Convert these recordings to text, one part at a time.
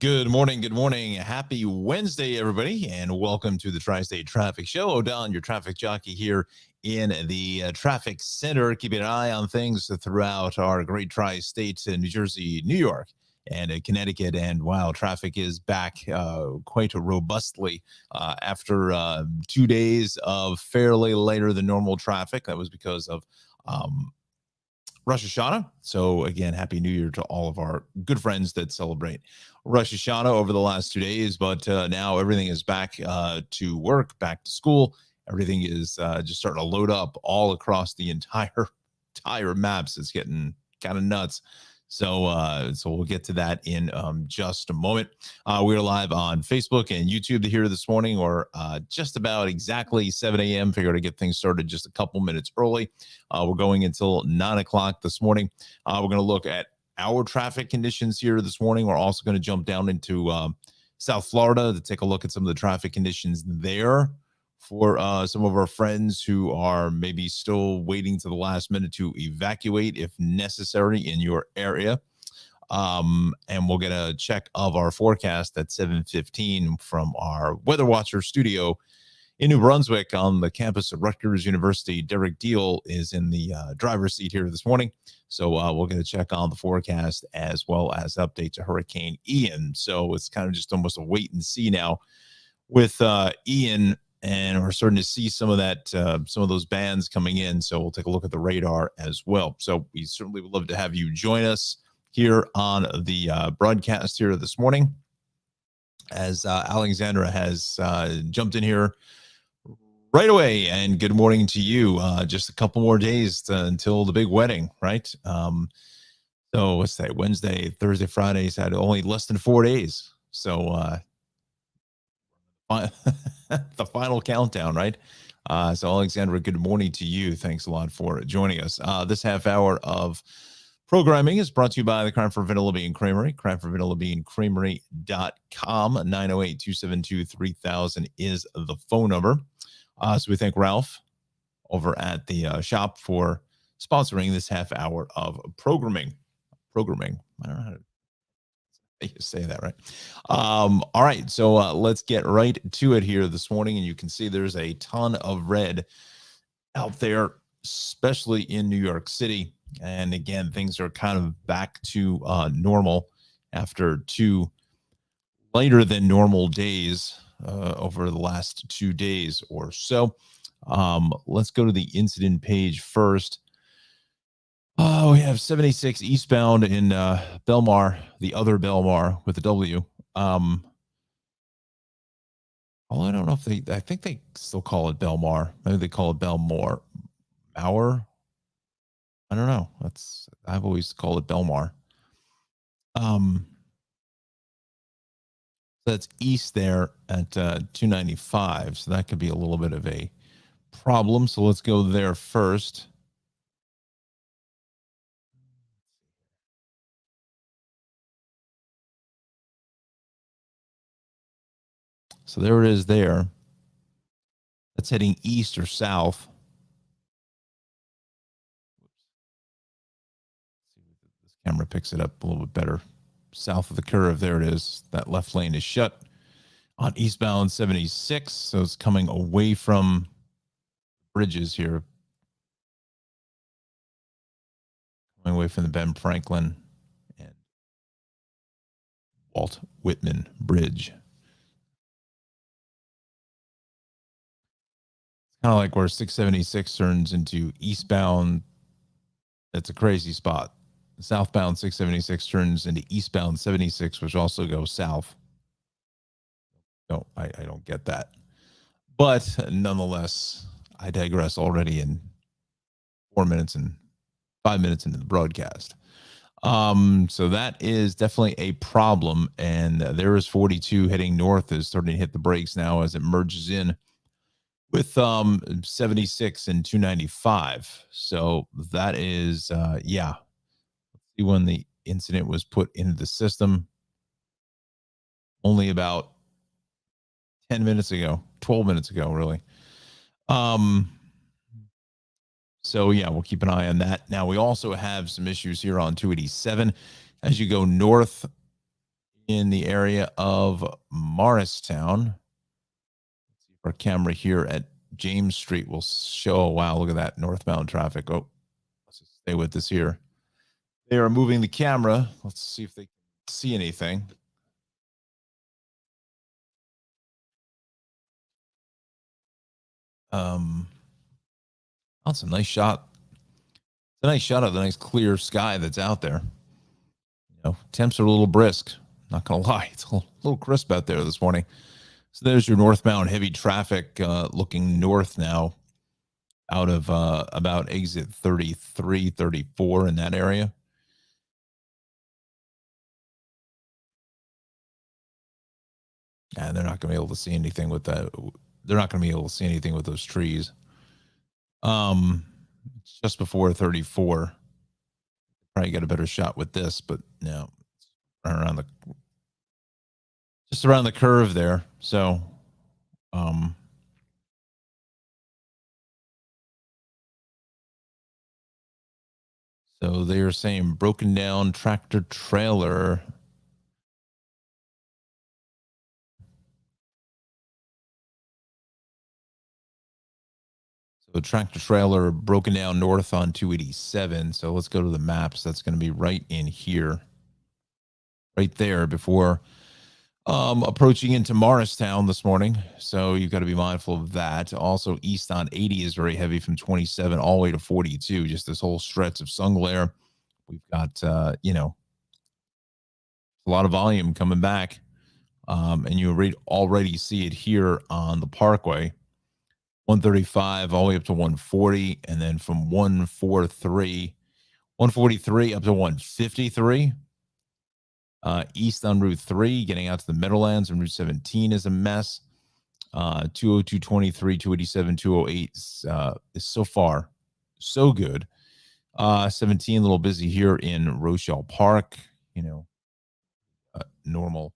Good morning. Good morning. Happy Wednesday, everybody, and welcome to the Tri-State Traffic Show. O'Donnell, your traffic jockey here in the traffic center, keeping an eye on things throughout our great tri-states in New Jersey, New York, and Connecticut. And wow, traffic is back quite robustly after 2 days of fairly later than normal traffic. That was because of Rosh Hashanah. So again, Happy New Year to all of our good friends that celebrate Rosh Hashanah over the last 2 days. But now everything is back to work, back to school. Everything is just starting to load up all across the entire maps. It's getting kind of nuts. So we'll get to that in just a moment. We're live on Facebook and YouTube here this morning, or just about exactly 7 a.m. Figure to get things started just a couple minutes early. We're going until 9 o'clock this morning. We're going to look at our traffic conditions here this morning. We're also going to jump down into South Florida to take a look at some of the traffic conditions there for some of our friends who are maybe still waiting to the last minute to evacuate if necessary in your area. And we'll get a check of our forecast at 7:15 from our Weather Watcher studio in New Brunswick on the campus of Rutgers University. Derek Diehl is in the driver's seat here this morning. So we'll get a check on the forecast as well as update to Hurricane Ian. So it's kind of just almost a wait and see now with Ian. And we're starting to see some of that, some of those bands coming in. So we'll take a look at the radar as well. So we certainly would love to have you join us here on the broadcast here this morning, as Alexandra has jumped in here right away. And good morning to you. Just a couple more days until the big wedding, right? So what's that? Wednesday, Thursday, Fridays had only less than 4 days. So the final countdown, right? So Alexandra, good morning to you. Thanks a lot for joining us. This half hour of programming is brought to you by the Crime for Vanilla Bean Creamery. Crime for Vanilla Bean Creamery.com. 908-272-3000 is the phone number. So we thank Ralph over at the shop for sponsoring this half hour of programming. I don't know how to say that right. All right, so let's get right to it here this morning. And you can see there's a ton of red out there, especially in New York City. And again, things are kind of back to normal after 2 later than normal days over the last 2 days or so. Let's go to the incident page first. Oh, we have 76 eastbound in Belmar, the other Belmar with a W. Well, I don't know if I think they still call it Belmar. Maybe they call it Belmore. Mauer? I don't know. I've always called it Belmar. That's east there at 295. So that could be a little bit of a problem. So let's go there first. So there it is there. That's heading east or south. This camera picks it up a little bit better. South of the curve, there it is. That left lane is shut on eastbound 76. So it's coming away from bridges here. Coming away from the Ben Franklin and Walt Whitman Bridge. Kind of like where 676 turns into eastbound. That's a crazy spot. Southbound 676 turns into eastbound 76, which also goes south. No, I don't get that. But nonetheless, I digress already in 4 minutes and 5 minutes into the broadcast. So that is definitely a problem. And there is 42 heading north is starting to hit the brakes now as it merges in with 76 and 295. So that is yeah. Let's see when the incident was put into the system. Only about 10 minutes ago, 12 minutes ago, really. So yeah, we'll keep an eye on that. Now we also have some issues here on 287 as you go north in the area of Morristown. Our camera here at James Street will show. Oh, wow, look at that northbound traffic. Oh, let's just stay with this here. They are moving the camera. Let's see if they can see anything. That's a nice shot. It's a nice shot of the nice clear sky that's out there. Temps are a little brisk. Not gonna lie, it's a little crisp out there this morning. So there's your northbound heavy traffic looking north now out of about exit 33, 34 in that area. And they're not going to be able to see anything with that. They're not going to be able to see anything with those trees. It's just before 34. Probably get a better shot with this, but no, around the just around the curve there. So, so they are saying broken down tractor trailer. So tractor trailer broken down north on 287. So let's go to the maps. That's going to be right in here, right there before approaching into Morristown this morning. So you've got to be mindful of that. Also, east on 80 is very heavy from 27 all the way to 42. Just this whole stretch of sun glare. We've got, a lot of volume coming back. And you already see it here on the Parkway. 135 all the way up to 140. And then from 143 up to 153. East on Route 3, getting out to the Meadowlands, and Route 17 is a mess. 202, 23, 287, 208 is so far so good. 17 a little busy here in Rochelle Park. Normal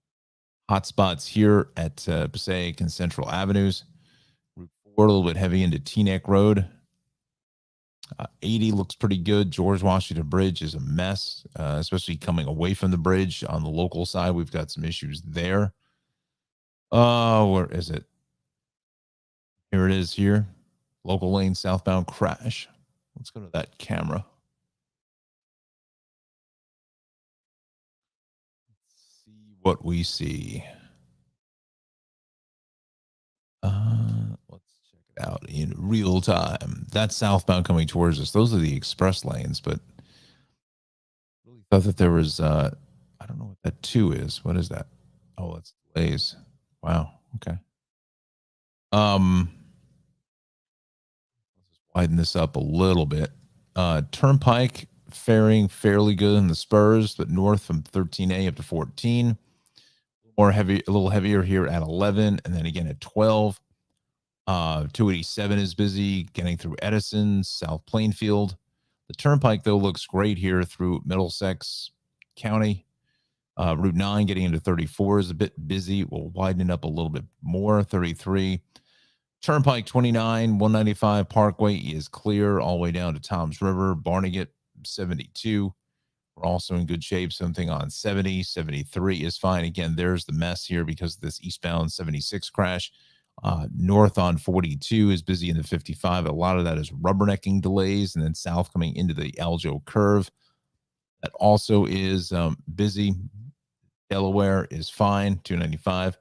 hotspots here at Passaic and Central Avenues. Route 4 a little bit heavy into Teaneck Road. 80 looks pretty good. George Washington Bridge is a mess, especially coming away from the bridge on the local side. We've got some issues there. Where is it? Here it is here. Local lane southbound crash. Let's go to that camera. Let's see what we see. Let's check it out in real time. That's southbound coming towards us. Those are the express lanes, but really thought that there was I don't know what that 2 is. What is that? Oh, it's delays. Wow. Okay. Let's just widen this up a little bit. Turnpike faring fairly good in the spurs, but north from 13A up to 14. A little heavier here at 11, and then again at 12. 287 is busy getting through Edison, South Plainfield. The Turnpike, though, looks great here through Middlesex County. Route 9 getting into 34 is a bit busy. We'll widen it up a little bit more. 33. Turnpike 29, 195 Parkway is clear all the way down to Toms River. Barnegat 72. We're also in good shape. Something on 70. 73 is fine. Again, there's the mess here because of this eastbound 76 crash. North on 42 is busy in the 55. A lot of that is rubbernecking delays, and then south coming into the Aljo curve. That also is busy. Delaware is fine, 295.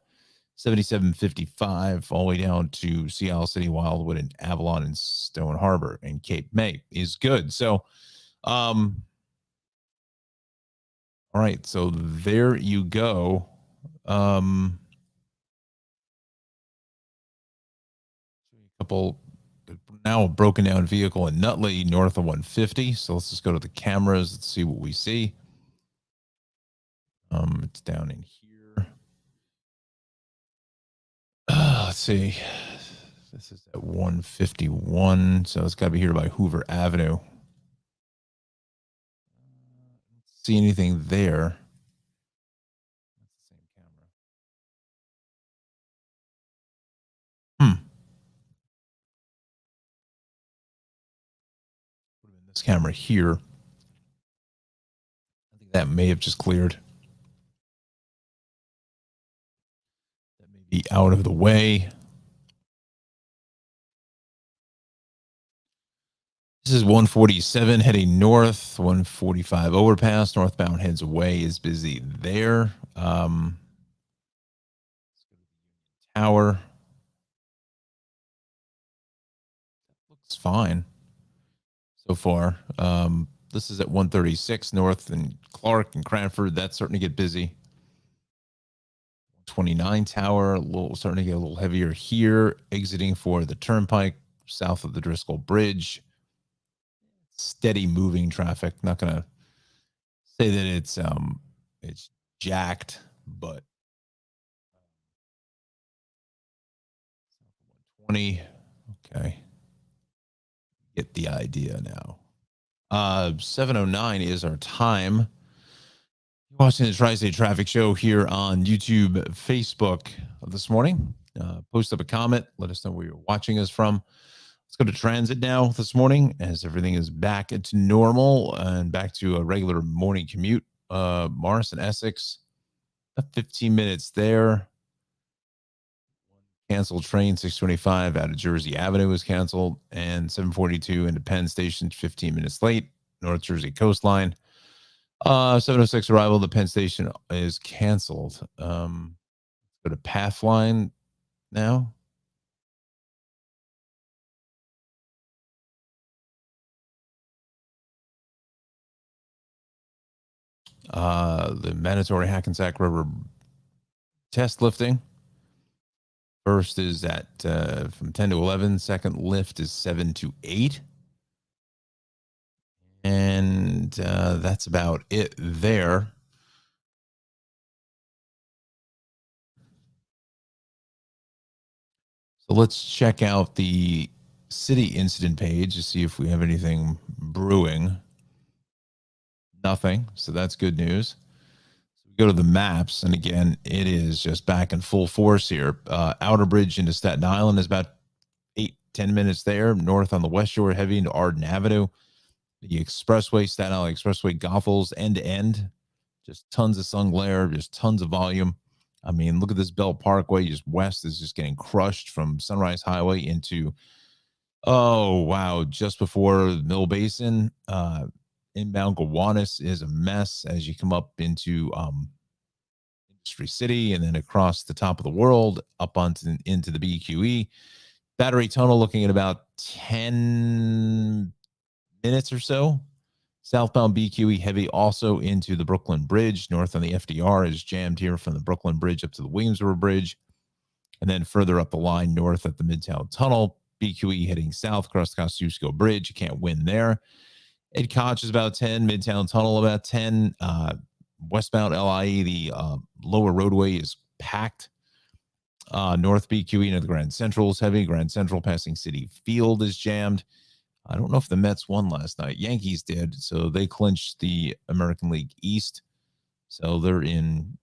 7755 all the way down to Seattle City, Wildwood, and Avalon and Stone Harbor and Cape May is good. So, all right. So there you go. Couple now a broken down vehicle in Nutley north of 150. So let's just go to the cameras. Let's see what we see. It's down in here. Let's see. This is at 151. So it's got to be here by Hoover Avenue. See anything there? That's the same camera. This camera here. I think that may have just cleared. Be out of the way. This is 147 heading north, 145 overpass. Northbound heads away is busy there. Tower looks fine so far. This is at 136 north and Clark and Cranford. That's starting to get busy. 29 tower, starting to get a little heavier here. Exiting for the turnpike south of the Driscoll Bridge. Steady moving traffic. Not gonna say that it's jacked, but 120. Okay. Get the idea now. 7:09 is our time. Watching the Tri-State Traffic Show here on YouTube, Facebook this morning. Post up a comment. Let us know where you're watching us from. Let's go to transit now this morning as everything is back to normal and back to a regular morning commute. Morris and Essex, 15 minutes there. Canceled train 625 out of Jersey Avenue was canceled, and 742 into Penn Station 15 minutes late. North Jersey Coastline. 706 arrival. The Penn Station is canceled. Go to Pathline now. The mandatory Hackensack River test lifting. First is at from 10 to 11. Second lift is 7 to 8. And that's about it there. So let's check out the city incident page to see if we have anything brewing. Nothing. So that's good news. So we go to the maps, and again, it is just back in full force here. Outer Bridge into Staten Island is about 8-10 minutes there. North on the West Shore, heavy into Arden Avenue. The expressway, Staten Island Expressway, Goethals, end to end. Just tons of sun glare, just tons of volume. I mean, look at this Belt Parkway. Just west is just getting crushed from Sunrise Highway into, oh, wow, just before Mill Basin. Inbound Gowanus is a mess as you come up into Industry City and then across the top of the world up onto into the BQE. Battery Tunnel looking at about 10 minutes or so. Southbound BQE heavy also into the Brooklyn Bridge. North on the FDR is jammed here from the Brooklyn Bridge up to the Williamsburg Bridge. And then further up the line, north at the Midtown Tunnel. BQE heading south across the Kosciuszko Bridge. You can't win there. Ed Koch is about 10. Midtown Tunnel about 10. Westbound LIE, the lower roadway is packed. North BQE into the Grand Central is heavy. Grand Central passing City Field is jammed. I don't know if the Mets won last night. Yankees did, so they clinched the American League East. So they're in.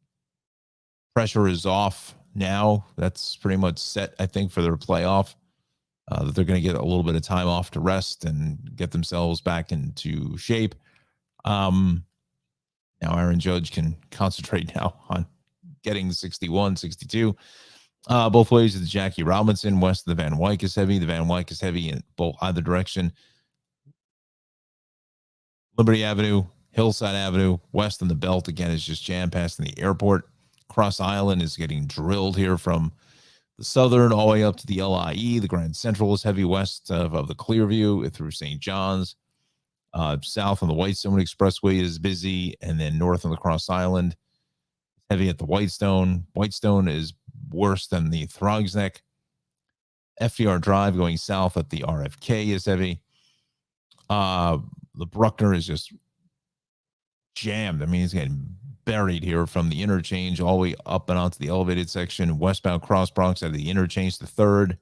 Pressure is off now. That's pretty much set, I think, for their playoff. That they're going to get a little bit of time off to rest and get themselves back into shape. Now Aaron Judge can concentrate now on getting 61, 62. Both ways of the Jackie Robinson. West of the Van Wyck is heavy. The Van Wyck is heavy in both either direction. Liberty Avenue, Hillside Avenue, west on the belt, again, is just jam passing the airport. Cross Island is getting drilled here from the southern all the way up to the LIE. The Grand Central is heavy west of the Clearview through St. John's. South on the Whitestone Expressway is busy. And then north on the Cross Island, heavy at the Whitestone. Whitestone is worse than the Throgs Neck. FDR Drive going south at the RFK is heavy. The Bruckner is just jammed. I mean, he's getting buried here from the interchange all the way up and onto the elevated section. Westbound Cross Bronx out of the interchange to 3rd.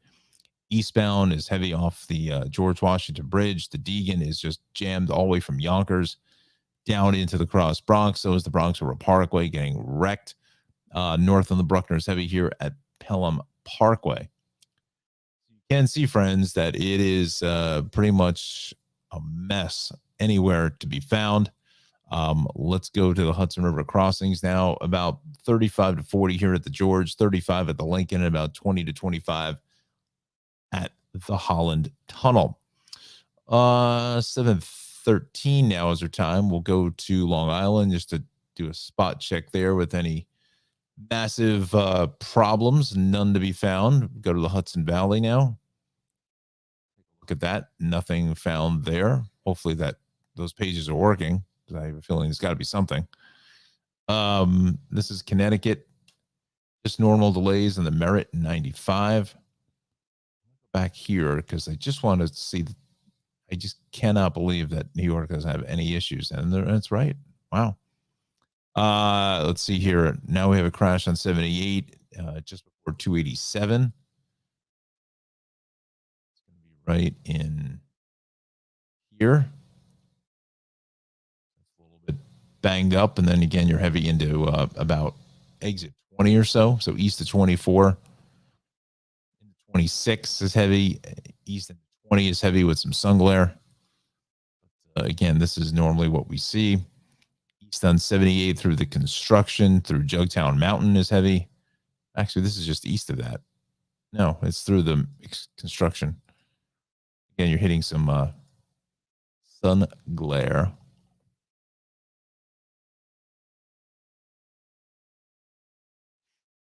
Eastbound is heavy off the George Washington Bridge. The Deegan is just jammed all the way from Yonkers down into the Cross Bronx. So is the Bronx River Parkway getting wrecked. North on the Bruckner is heavy here at Pelham Parkway. You can see, friends, that it is pretty much a mess anywhere to be found. Let's go to the Hudson River crossings now. About 35 to 40 here at the George, 35 at the Lincoln, and about 20 to 25 at the Holland Tunnel. 7:13 now is our time. We'll go to Long Island just to do a spot check there with any massive problems. None to be found. Go to the Hudson Valley now. Look at that. Nothing found there. Hopefully those pages are working, because I have a feeling there's got to be something. This is Connecticut. Just normal delays in the Merritt 95. Back here, because I just want to see. I just cannot believe that New York doesn't have any issues, and that's right. Wow. Let's see here. Now we have a crash on 78, just before 287. It's going to be right in here. It's a little bit banged up, and then again, you're heavy into about exit 20 or so. So east of 24. 26 is heavy. East of 20 is heavy with some sun glare. Again, this is normally what we see. East on 78 through the construction, through Jugtown Mountain is heavy. Actually, this is just east of that. No, it's through the construction. Again, you're hitting some sun glare.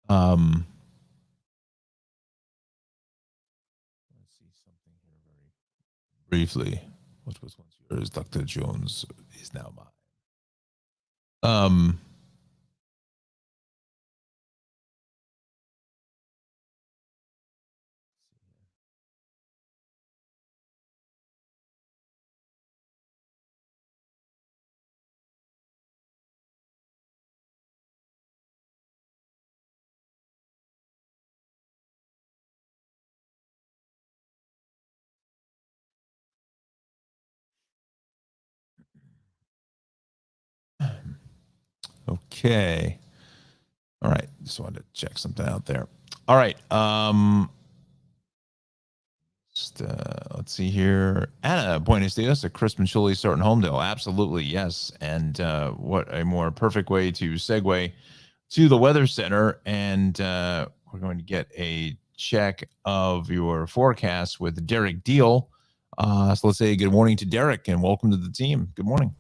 Let's see something here very briefly. What was once yours, Dr. Jones, is now mine. Okay. All right. Just wanted to check something out there. All right. Let's see here. Anna, Buenos Dias, a crisp and chilly start in Homedale. Absolutely, yes. And what a more perfect way to segue to the Weather Center. And we're going to get a check of your forecast with Derek Diehl. So let's say good morning to Derek and welcome to the team. Good morning.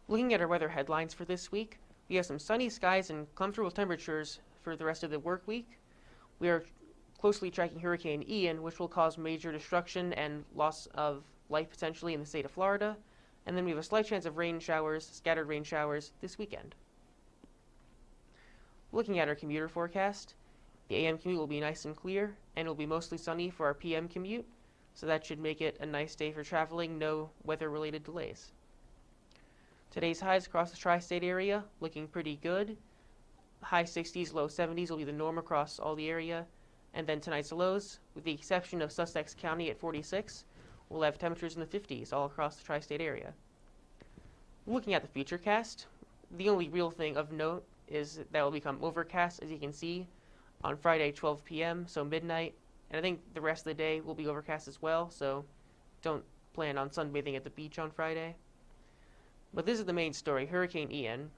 Looking at our weather headlines for this week, we have some sunny skies and comfortable temperatures for the rest of the work week. We are closely tracking Hurricane Ian, which will cause major destruction and loss of life potentially in the state of Florida. And then we have a slight chance of rain showers, scattered rain showers, this weekend. Looking at our commuter forecast, the AM commute will be nice and clear, and it will be mostly sunny for our PM commute, so that should make it a nice day for traveling, no weather-related delays. Today's highs across the tri-state area looking pretty good. High 60s, low 70s will be the norm across all the area. And then tonight's lows, with the exception of Sussex County at 46, we'll have temperatures in the 50s all across the tri-state area. Looking at the futurecast, the only real thing of note is that will become overcast, as you can see, on Friday 12 p.m., so midnight. And I think the rest of the day will be overcast as well, so don't plan on sunbathing at the beach on Friday. But this is the main story, Hurricane Ian.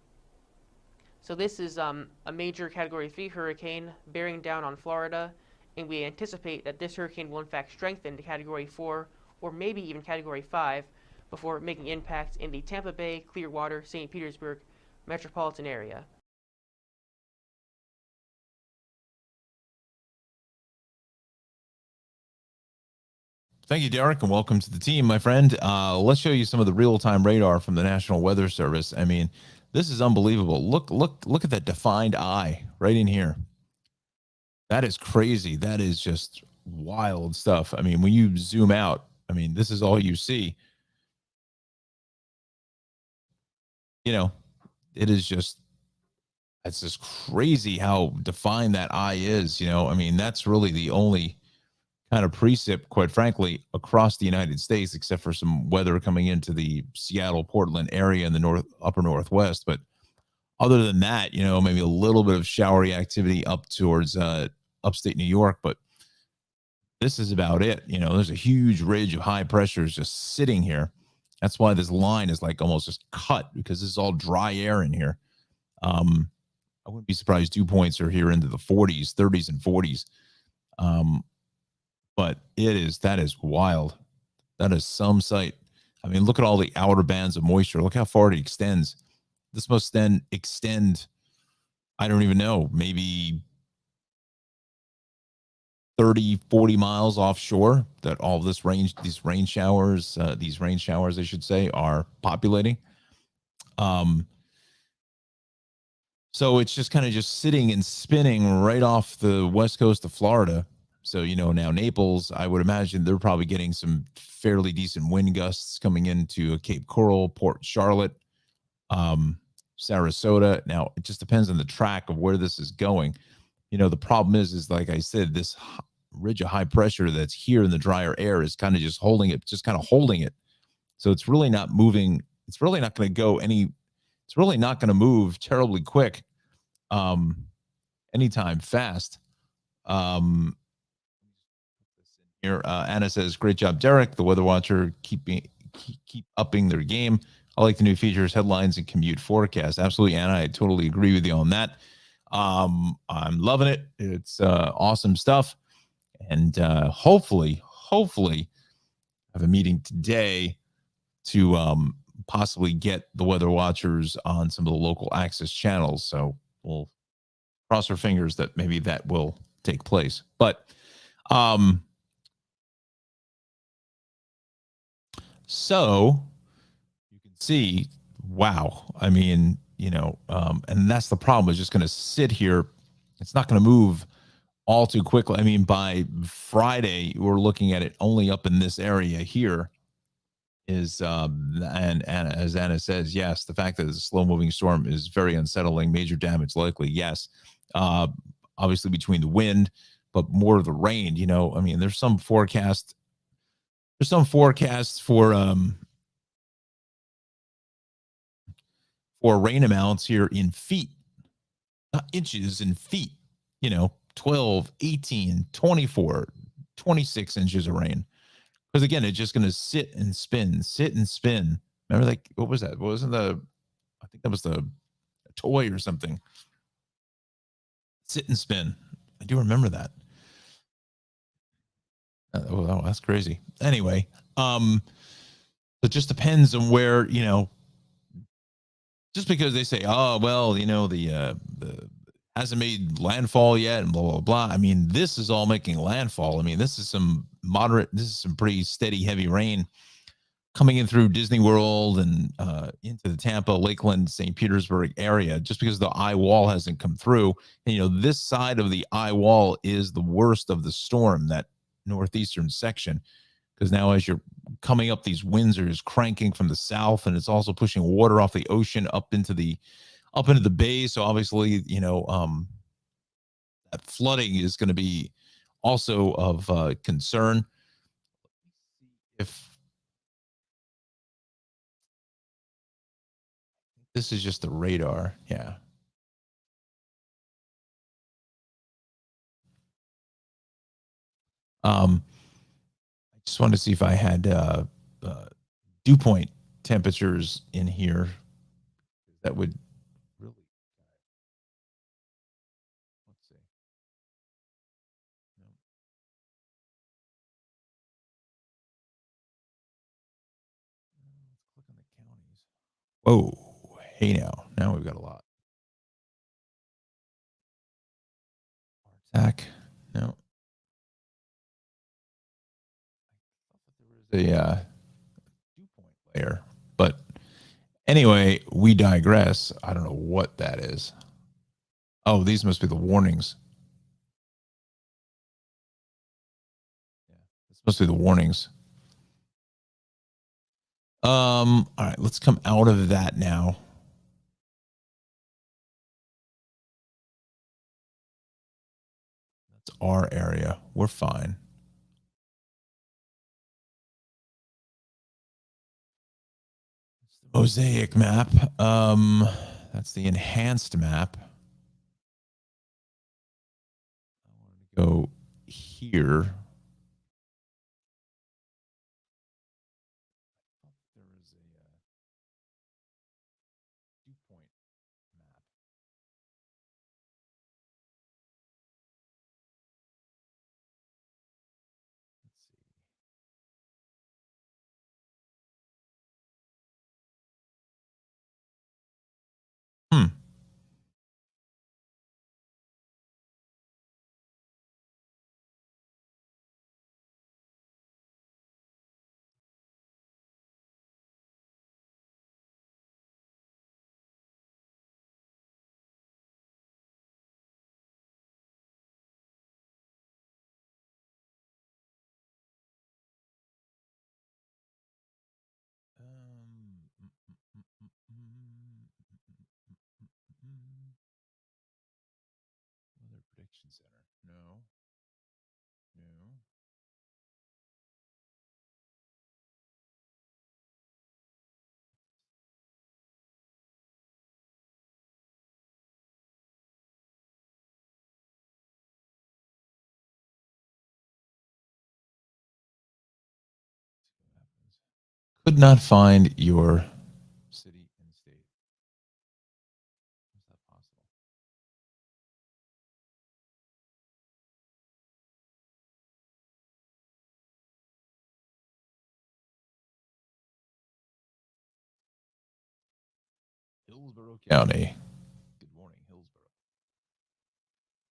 So this is a major Category 3 hurricane bearing down on Florida, and we anticipate that this hurricane will in fact strengthen to Category 4 or maybe even Category 5 before making impact in the Tampa Bay, Clearwater, St. Petersburg metropolitan area. Thank you, Derek, and welcome to the team, my friend. Let's show you some of the real-time radar from the National Weather Service. I mean, this is unbelievable. Look at that defined eye right in here. That is crazy. That is just wild stuff. I mean, when you zoom out, I mean, this is all you see. You know, it's just crazy how defined that eye is. I mean, that's really the only kind of precip, quite frankly, across the United States, except for some weather coming into the Seattle, Portland area in the upper Northwest. But other than that, maybe a little bit of showery activity up towards upstate New York. But this is about it. There's a huge ridge of high pressures just sitting here. That's why this line is like almost just cut, because this is all dry air in here. I wouldn't be surprised dew points are here into the 40s, 30s, and 40s. But that is wild. That is some sight. I mean, look at all the outer bands of moisture. Look how far it extends. This must then extend, I don't even know, maybe 30, 40 miles offshore, that all this range, these rain showers, I should say, are populating. So it's just kind of just sitting and spinning right off the west coast of Florida. So, now Naples, I would imagine they're probably getting some fairly decent wind gusts coming into Cape Coral, Port Charlotte, Sarasota. Now, it just depends on the track of where this is going. The problem is like I said, this ridge of high pressure that's here in the drier air is kind of just holding it. So it's really not moving. It's really not going to go it's really not going to move terribly quick, anytime fast. Here, Anna says, "Great job, Derek. The Weather Watcher keep upping their game. I like the new features, headlines, and commute forecast." Absolutely, Anna. I totally agree with you on that. I'm loving it. It's awesome stuff, and hopefully, I have a meeting today to possibly get the Weather Watchers on some of the local access channels. So we'll cross our fingers that maybe that will take place. But so you can see, wow. I mean, and that's the problem. It's just going to sit here. It's not going to move all too quickly. I mean, by Friday, we're looking at it only up in this area here. And as Anna says, yes, the fact that it's a slow moving storm is very unsettling. Major damage likely, yes. Obviously between the wind, but more of the rain. I mean, there's some forecasts for rain amounts here in feet, not inches, in feet. 12, 18, 24, 26 inches of rain. Because again, it's just going to sit and spin. Remember, like, what was that? What wasn't I think that was the toy or something. Sit and spin. I do remember that. Oh, that's crazy. Anyway, it just depends on where, just because they say, oh, well, the hasn't made landfall yet and blah, blah, blah. I mean, this is all making landfall. I mean, this is some pretty steady, heavy rain coming in through Disney World and into the Tampa, Lakeland, St. Petersburg area, just because the eye wall hasn't come through. And, this side of the eye wall is the worst of the storm, that northeastern section, because now as you're coming up, these winds are just cranking from the south, and it's also pushing water off the ocean up into the bay. So obviously, that flooding is going to be also of concern. If this is just the radar, yeah. I just wanted to see if I had dew point temperatures in here. That would really. Let's see. No. Let's click on the counties. Whoa. Hey, now we've got a lot. Attack. No. There was a dew point layer, but anyway, we digress. I don't know what that is. Oh, these must be the warnings. Yeah, this must be the warnings. All right, let's come out of that now. That's our area. We're fine. Mosaic map. That's the enhanced map. I want to go here. There is Prediction Center. No. No. Could not find your city and state. Is that possible? Hillsborough County. Good morning, Hillsborough.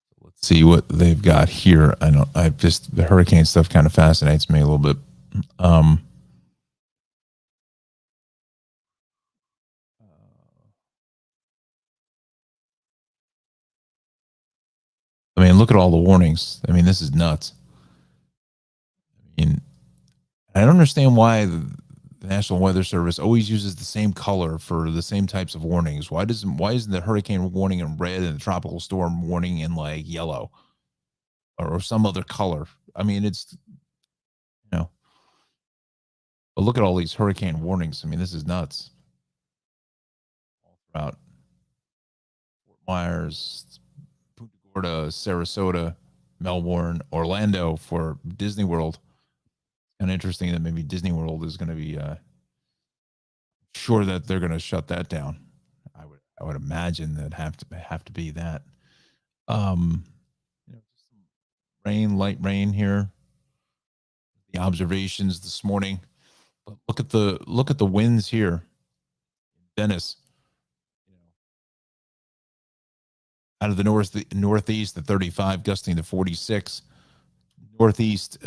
So let's see what they've got here. I know I just the hurricane stuff kind of fascinates me a little bit. Um, I mean, look at all the warnings. I mean, this is nuts. I mean, I don't understand why the National Weather Service always uses the same color for the same types of warnings. Why isn't the hurricane warning in red and the tropical storm warning in like yellow or some other color? I mean, it's you know, but look at all these hurricane warnings. I mean, this is nuts. All throughout Fort Myers, Punta Gorda, Sarasota, Melbourne, Orlando for Disney World. Kind of interesting that maybe Disney World is going to be sure that they're going to shut that down. I would imagine that have to be that. Um, just some rain, light rain here. The observations this morning, but look at the winds here, Dennis. You know, out of the northeast, the 35 gusting to 46, northeast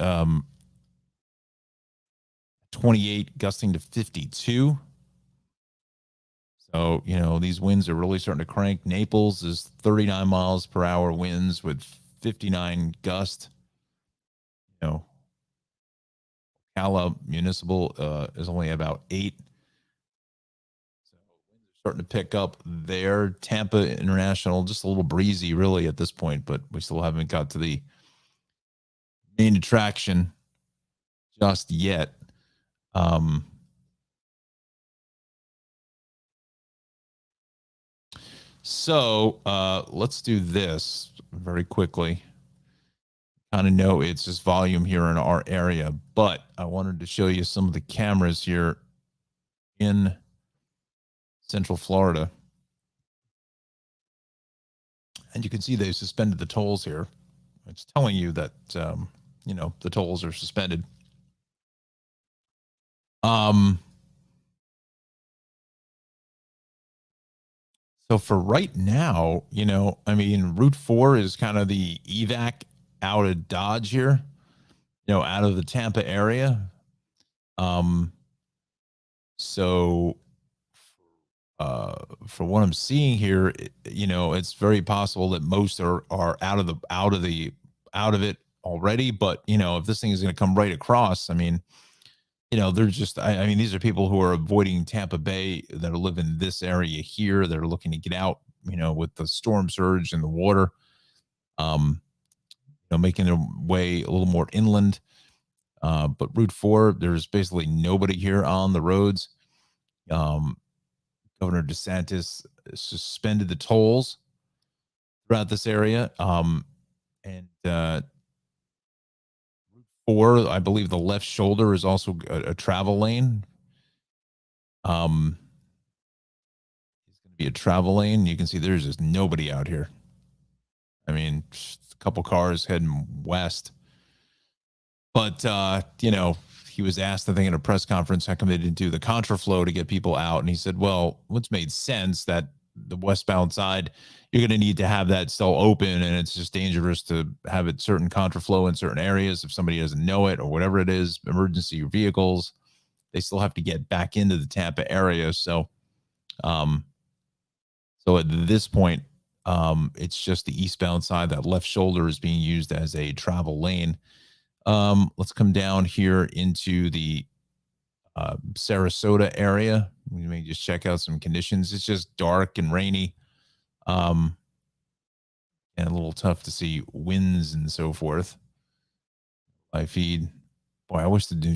28 gusting to 52. So, these winds are really starting to crank. Naples is 39 miles per hour winds with 59 gust. Cala Municipal is only about 8. So winds are starting to pick up there. Tampa International, just a little breezy really at this point, but we still haven't got to the main attraction just yet. So let's do this very quickly. Kind of know it's just volume here in our area, but I wanted to show you some of the cameras here in Central Florida. And you can see they've suspended the tolls here. It's telling you that, the tolls are suspended. So for right now, Route 4 is kind of the evac out of Dodge here, out of the Tampa area. So for what I'm seeing here, it's very possible that most are out of it already. But if this thing is going to come right across, I mean, they're just, I mean, these are people who are avoiding Tampa Bay that are living in this area here. They're looking to get out, with the storm surge and the water, making their way a little more inland. But Route 4, there's basically nobody here on the roads. Governor DeSantis suspended the tolls throughout this area. And Route 4, I believe the left shoulder is also a travel lane. It's going to be a travel lane. You can see there's just nobody out here. I mean, just a couple cars heading west. But, he was asked, I think, in a press conference, how come they didn't do the contraflow to get people out? And he said, well, what's made sense that the westbound side, you're going to need to have that still open, and it's just dangerous to have it certain contraflow in certain areas if somebody doesn't know it or whatever it is, emergency vehicles, they still have to get back into the Tampa area. So, so at this point, it's just the eastbound side. That left shoulder is being used as a travel lane. Let's come down here into the Sarasota area. We may just check out some conditions. It's just dark and rainy. and a little tough to see winds and so forth. Live feed. Boy, I wish the DOT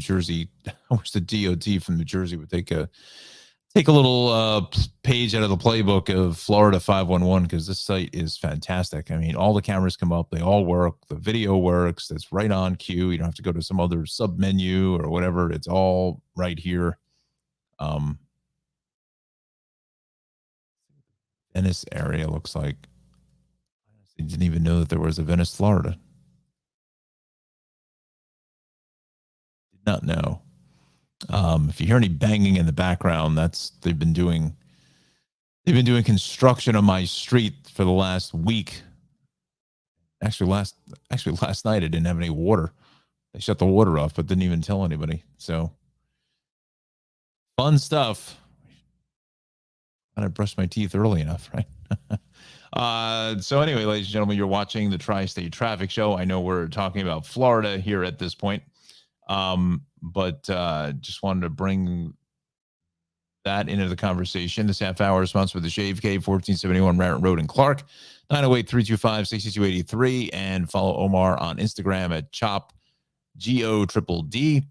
from New Jersey would take a little page out of the playbook of Florida 511, because this site is fantastic. I mean, all the cameras come up, they all work, the video works, that's right on cue. You don't have to go to some other sub menu or whatever. It's all right here. Venice area looks like. I didn't even know that there was a Venice, Florida. Did not know. If you hear any banging in the background, they've been doing construction on my street for the last week. Actually, last night I didn't have any water. They shut the water off, but didn't even tell anybody. So fun stuff. I brushed my teeth early enough, right? So anyway, ladies and gentlemen, you're watching the Tri-State Traffic Show. I know we're talking about Florida here at this point, but just wanted to bring that into the conversation. This half hour is sponsored with the Shave Cave, 1471 Raritan Road in Clark, 908-325-6283, and follow Omar on Instagram at Chop GODDD.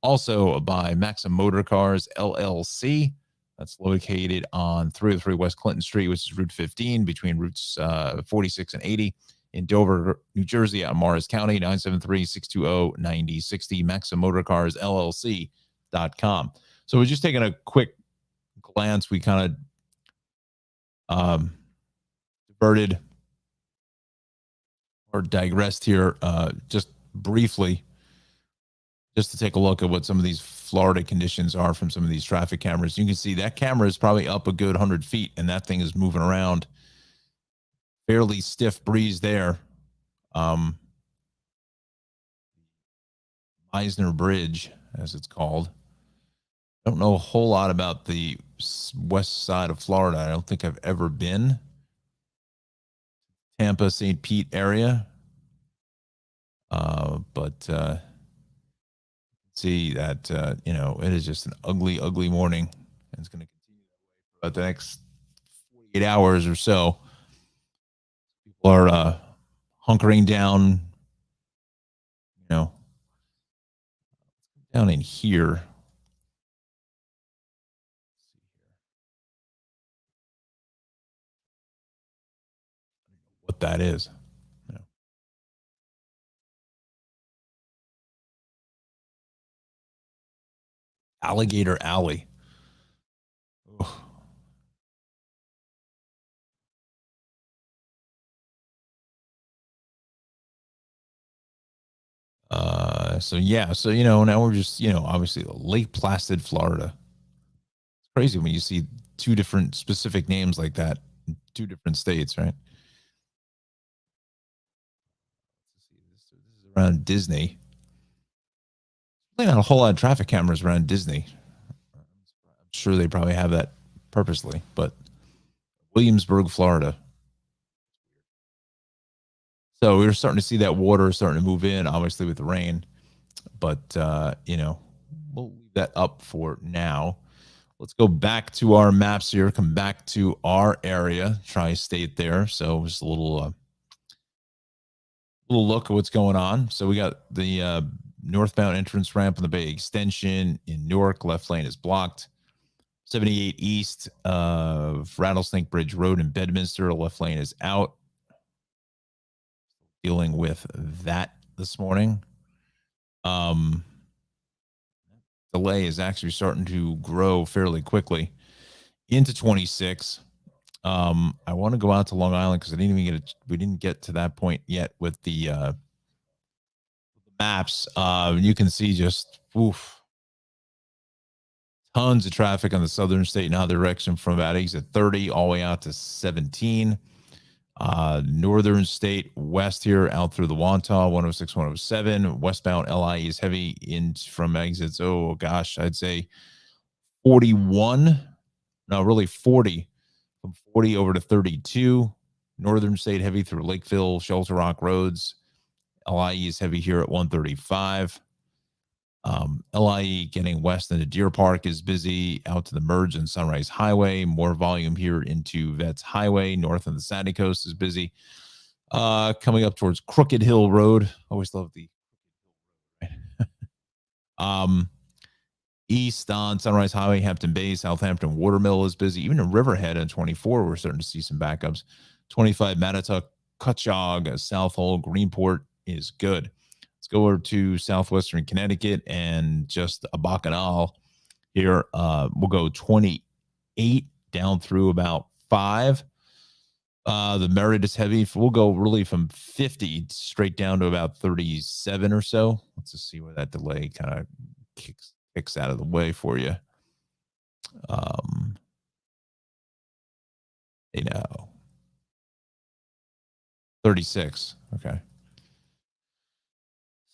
Also by Maxim Motor Cars LLC. That's located on 303 West Clinton Street, which is Route 15 between routes 46 and 80 in Dover, New Jersey, at Morris County, 973-620-9060, MaximMotorCarsLLC.com. So we're just taking a quick glance. We kind of diverted or digressed here just briefly, just to take a look at what some of these Florida conditions are from some of these traffic cameras. You can see that camera is probably up a good 100 feet, and that thing is moving around. Fairly stiff breeze there. Eisner Bridge, as it's called. I don't know a whole lot about the west side of Florida. I don't think I've ever been. Tampa, St. Pete area. But see that, it is just an ugly, ugly morning. And it's going to continue that way for about the next 48 hours or so. People are hunkering down, down in here. What that is. Alligator Alley. So now we're just, obviously Lake Placid, Florida. It's crazy when you see two different specific names like that in two different states, right? This is around Disney. Not a whole lot of traffic cameras around Disney. I'm sure they probably have that purposely, but Williamsburg, Florida. So we're starting to see that water starting to move in, obviously with the rain, but we'll leave that up for now. Let's go back to our maps here, come back to our area, Tri-State there. So just a little look at what's going on. So we got the northbound entrance ramp on the Bay Extension in Newark. Left lane is blocked. 78 east of Rattlesnake Bridge Road in Bedminster. Left lane is out. Dealing with that this morning. Delay is actually starting to grow fairly quickly into 26. I want to go out to Long Island because we didn't get to that point yet with the maps. You can see just tons of traffic on the southern state in either direction from about exit 30 all the way out to 17. Northern state west here out through the Wantagh, 106, 107. Westbound LI is heavy in from exits. Oh gosh, I'd say 41. No, really 40. From 40 over to 32. Northern state heavy through Lakeville, Shelter Rock roads. LIE is heavy here at 135. LIE getting west into Deer Park is busy out to the merge and Sunrise Highway. More volume here into Vets Highway. North of the Sandy Coast is busy. Coming up towards Crooked Hill Road. Always love the um east on Sunrise Highway, Hampton Bay, Southampton Watermill is busy. Even in Riverhead on 24, we're starting to see some backups. 25 Mattatuck, Cutchogue, Southhold, Greenport is good. Let's go over to southwestern Connecticut and just a Bacchanal here. We'll go 28 down through about 5. The Merit is heavy. We'll go really from 50 straight down to about 37 or so. Let's just see where that delay kind of kicks out of the way for you. Um, 36. Okay.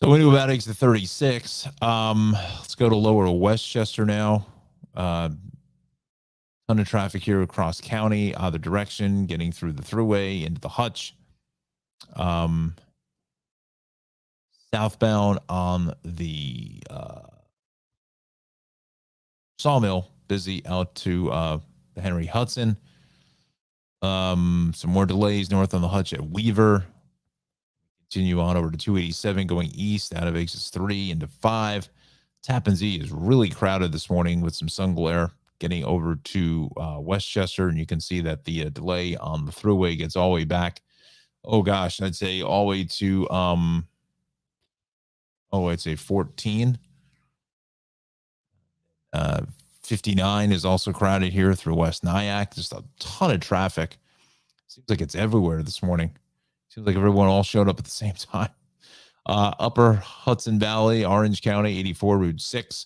So we knew about exit 36. Let's go to lower Westchester now. Ton of traffic here across county, either direction, getting through the thruway into the Hutch. Southbound on the Sawmill, busy out to the Henry Hudson. Some more delays north on the Hutch at Weaver. Continue on over to 287 going east out of exits 3 into 5. Tappan Zee is really crowded this morning with some sun glare getting over to Westchester, and you can see that the delay on the thruway gets all the way back. Oh gosh, I'd say all the way to I'd say 14. 59 is also crowded here through West Nyack. Just a ton of traffic. Seems like it's everywhere this morning. Seems like everyone all showed up at the same time. Upper Hudson Valley, Orange County, 84 Route 6.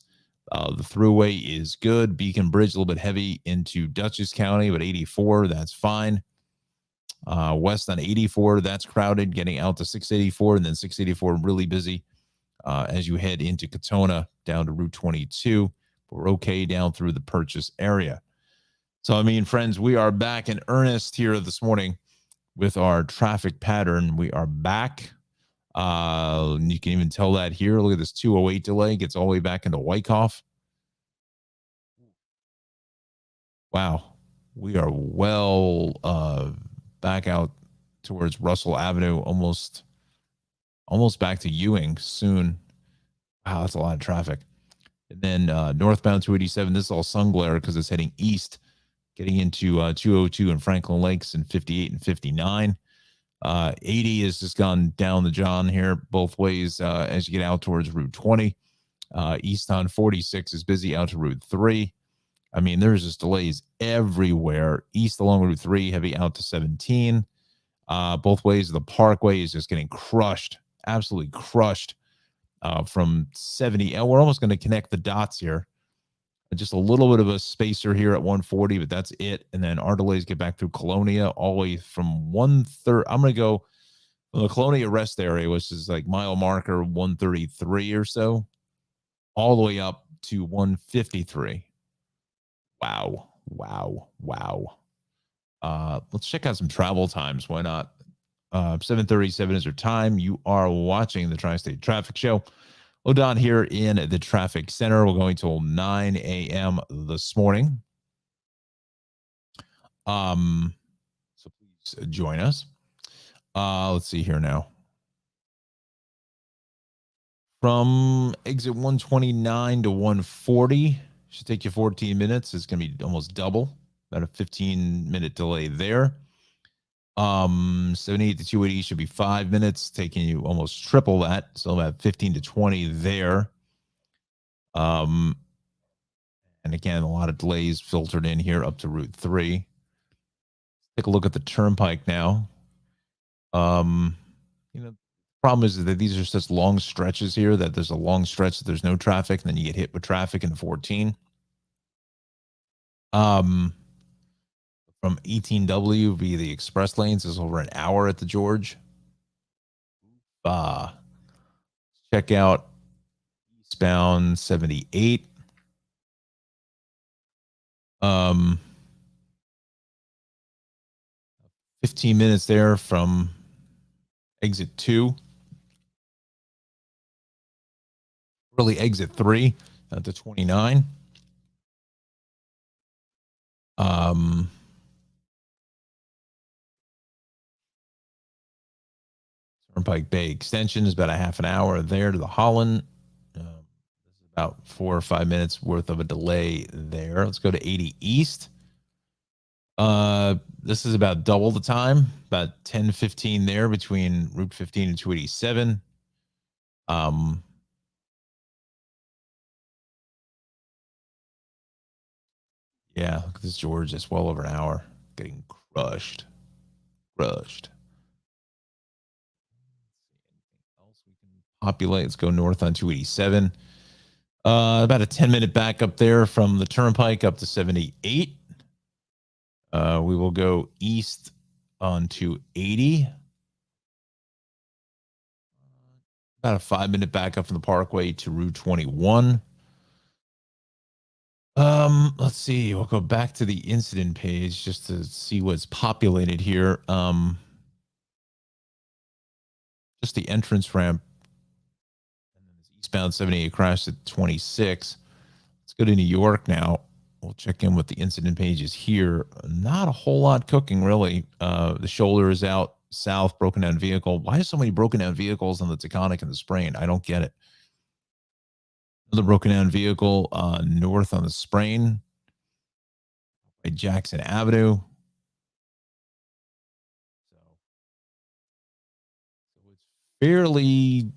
The thruway is good. Beacon Bridge, a little bit heavy into Dutchess County, but 84, that's fine. West on 84, that's crowded, getting out to 684, and then 684 really busy as you head into Katona down to Route 22. We're okay down through the Purchase area. So, I mean, friends, we are back in earnest here this morning with our traffic pattern. We are back. You can even tell that here. Look at this 208 delay. Gets all the way back into Wyckoff. Wow. We are well back out towards Russell Avenue, almost back to Ewing soon. Wow, that's a lot of traffic. And then northbound 287, this is all sun glare because it's heading east, getting into 202 and Franklin Lakes and 58 and 59. 80 has just gone down the John here both ways as you get out towards Route 20. East on 46 is busy out to Route 3. I mean, there's just delays everywhere. East along Route 3, heavy out to 17. Both ways, the Parkway is just getting crushed, absolutely crushed from 70. And we're almost going to connect the dots here. Just a little bit of a spacer here at 140, but that's it. And then our delays get back through Colonia all the way from 130. I'm going to go from the Colonia rest area, which is like mile marker 133 or so, all the way up to 153. Wow. Let's check out some travel times. Why not? 7:37 is your time. You are watching the Tri-State Traffic Show. Odon here in the traffic center. We're going till 9 a.m. this morning. So please join us. Let's see here now. From exit 129 to 140, should take you 14 minutes. It's going to be almost double, about a 15-minute delay there. 78 to 280 should be 5 minutes, taking you almost triple that. So about 15 to 20 there. And again, a lot of delays filtered in here up to Route 3. Take a look at the turnpike now. The problem is that these are such long stretches here that there's a long stretch that there's no traffic, and then you get hit with traffic in 14. From 18W via the express lanes is over an hour at the George. Check out eastbound 78. 15 minutes there from exit 2. Really exit 3 to 29. Turnpike Bay Extension is about a half an hour there to the Holland. This is about 4 or 5 minutes worth of a delay there. Let's go to 80 East. This is about double the time, about 10:15 there between Route 15 and 287. Yeah, look at this George. It's well over an hour. Getting crushed. Crushed. Else we can populate. Let's go north on 287. About a 10-minute back up there from the Turnpike up to 78. We will go east on 280. About a 5-minute back up from the Parkway to Route 21. Let's see. We'll go back to the incident page just to see what's populated here. Just the entrance ramp. And then this eastbound 78 crashed at 26. Let's go to New York now. We'll check in with the incident pages here. Not a whole lot cooking, really. The shoulder is out south, broken down vehicle. Why are so many broken down vehicles on the Taconic and the Sprain? I don't get it. Another broken down vehicle north on the Sprain by Jackson Avenue. So it's fairly,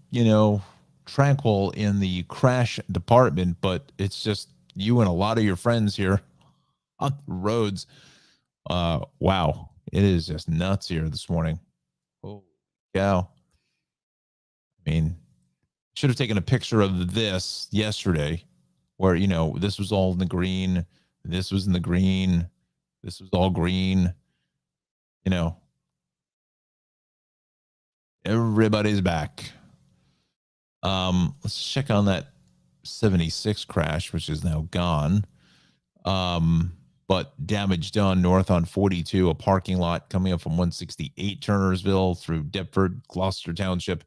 tranquil in the crash department, but it's just you and a lot of your friends here on the roads. Wow, it is just nuts here this morning. Oh, cow. I mean, should have taken a picture of this yesterday where, this was all in the green. This was in the green. This was all green. Everybody's back. Let's check on that 76 crash, which is now gone. But damage done north on 42, a parking lot coming up from 168 Turnersville through Deptford, Gloucester Township.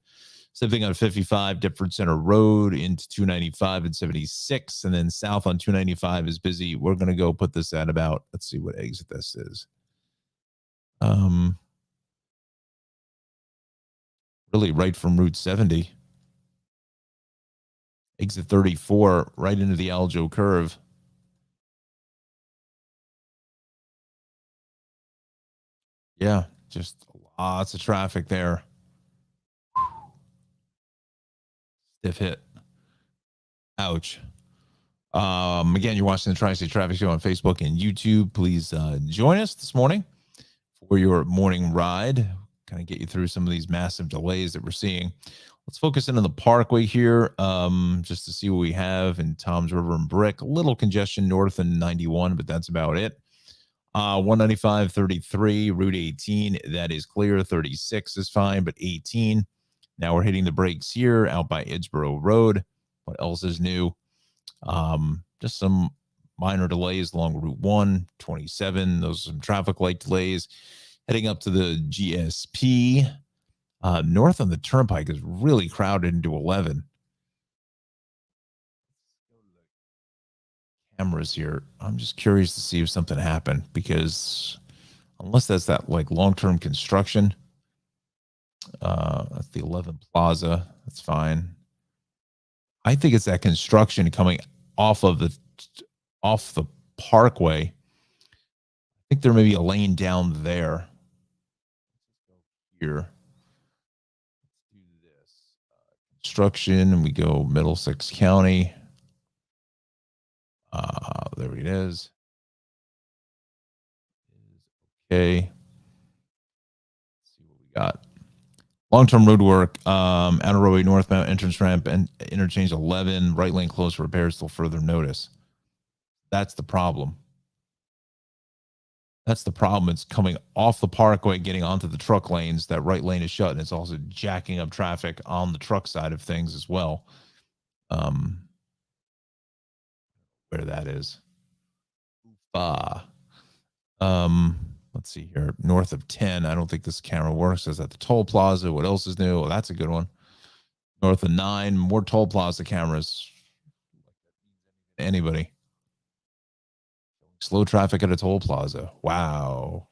Same thing on 55, Deptford Center Road into 295 and 76. And then south on 295 is busy. We're going to go put this at about, let's see what exit this is. Really right from Route 70. Exit 34, right into the Aljo curve. Yeah, just lots of traffic there. Stiff hit. Ouch. Again, you're watching the Tri-State Traffic Show on Facebook and YouTube. Please join us this morning for your morning ride. Kind of get you through some of these massive delays that we're seeing. Let's focus in on the Parkway here, just to see what we have in Toms River and Brick. A little congestion north in 91, but that's about it. 195, 33, Route 18, that is clear. 36 is fine, but 18. Now we're hitting the brakes here out by Edgeboro Road. What else is new? Just some minor delays along Route 1, 27. Those are some traffic light delays. Heading up to the GSP. North on the Turnpike is really crowded into 11. Cameras here. I'm just curious to see if something happened, because unless that's that like long-term construction, that's the 11 Plaza. That's fine. I think it's that construction coming off the Parkway. I think there may be a lane down there. Here. Let's do this. Construction, and we go Middlesex County. There it is. Okay. Let's see what we got. Long-term road work, outer roadway northbound entrance ramp and interchange 11, right lane closed for repairs till further notice. That's the problem. That's the problem. It's coming off the Parkway, getting onto the truck lanes. That right lane is shut, and it's also jacking up traffic on the truck side of things as well. Where that is. Let's see here. North of 10. I don't think this camera works. Is at the toll plaza. What else is new? Oh, that's a good one. North of 9. More toll plaza cameras. Anybody. Slow traffic at a toll plaza. Wow.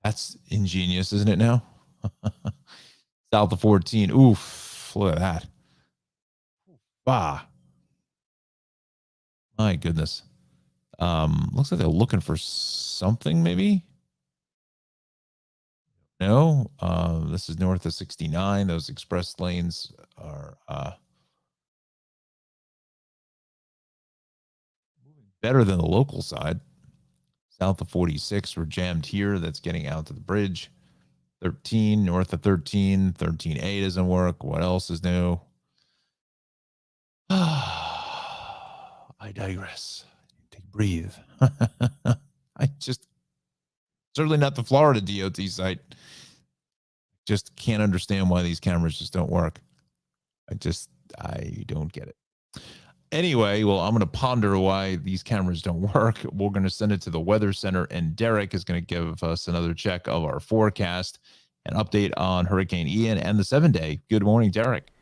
That's ingenious, isn't it now? South of 14. Oof, look at that. Ah, my goodness. Looks like they're looking for something, maybe. No, this is north of 69. Those express lanes are better than the local side. South of 46, we're jammed here. That's getting out to the bridge. 13, north of 13. 13A doesn't work. What else is new? I digress. Take a breathe. I just certainly not the Florida DOT site. Just can't understand why these cameras just don't work. I don't get it. Anyway, well, I'm going to ponder why these cameras don't work. We're going to send it to the Weather Center, and Derek is going to give us another check of our forecast, an update on Hurricane Ian and the 7-day. Good morning, Derek.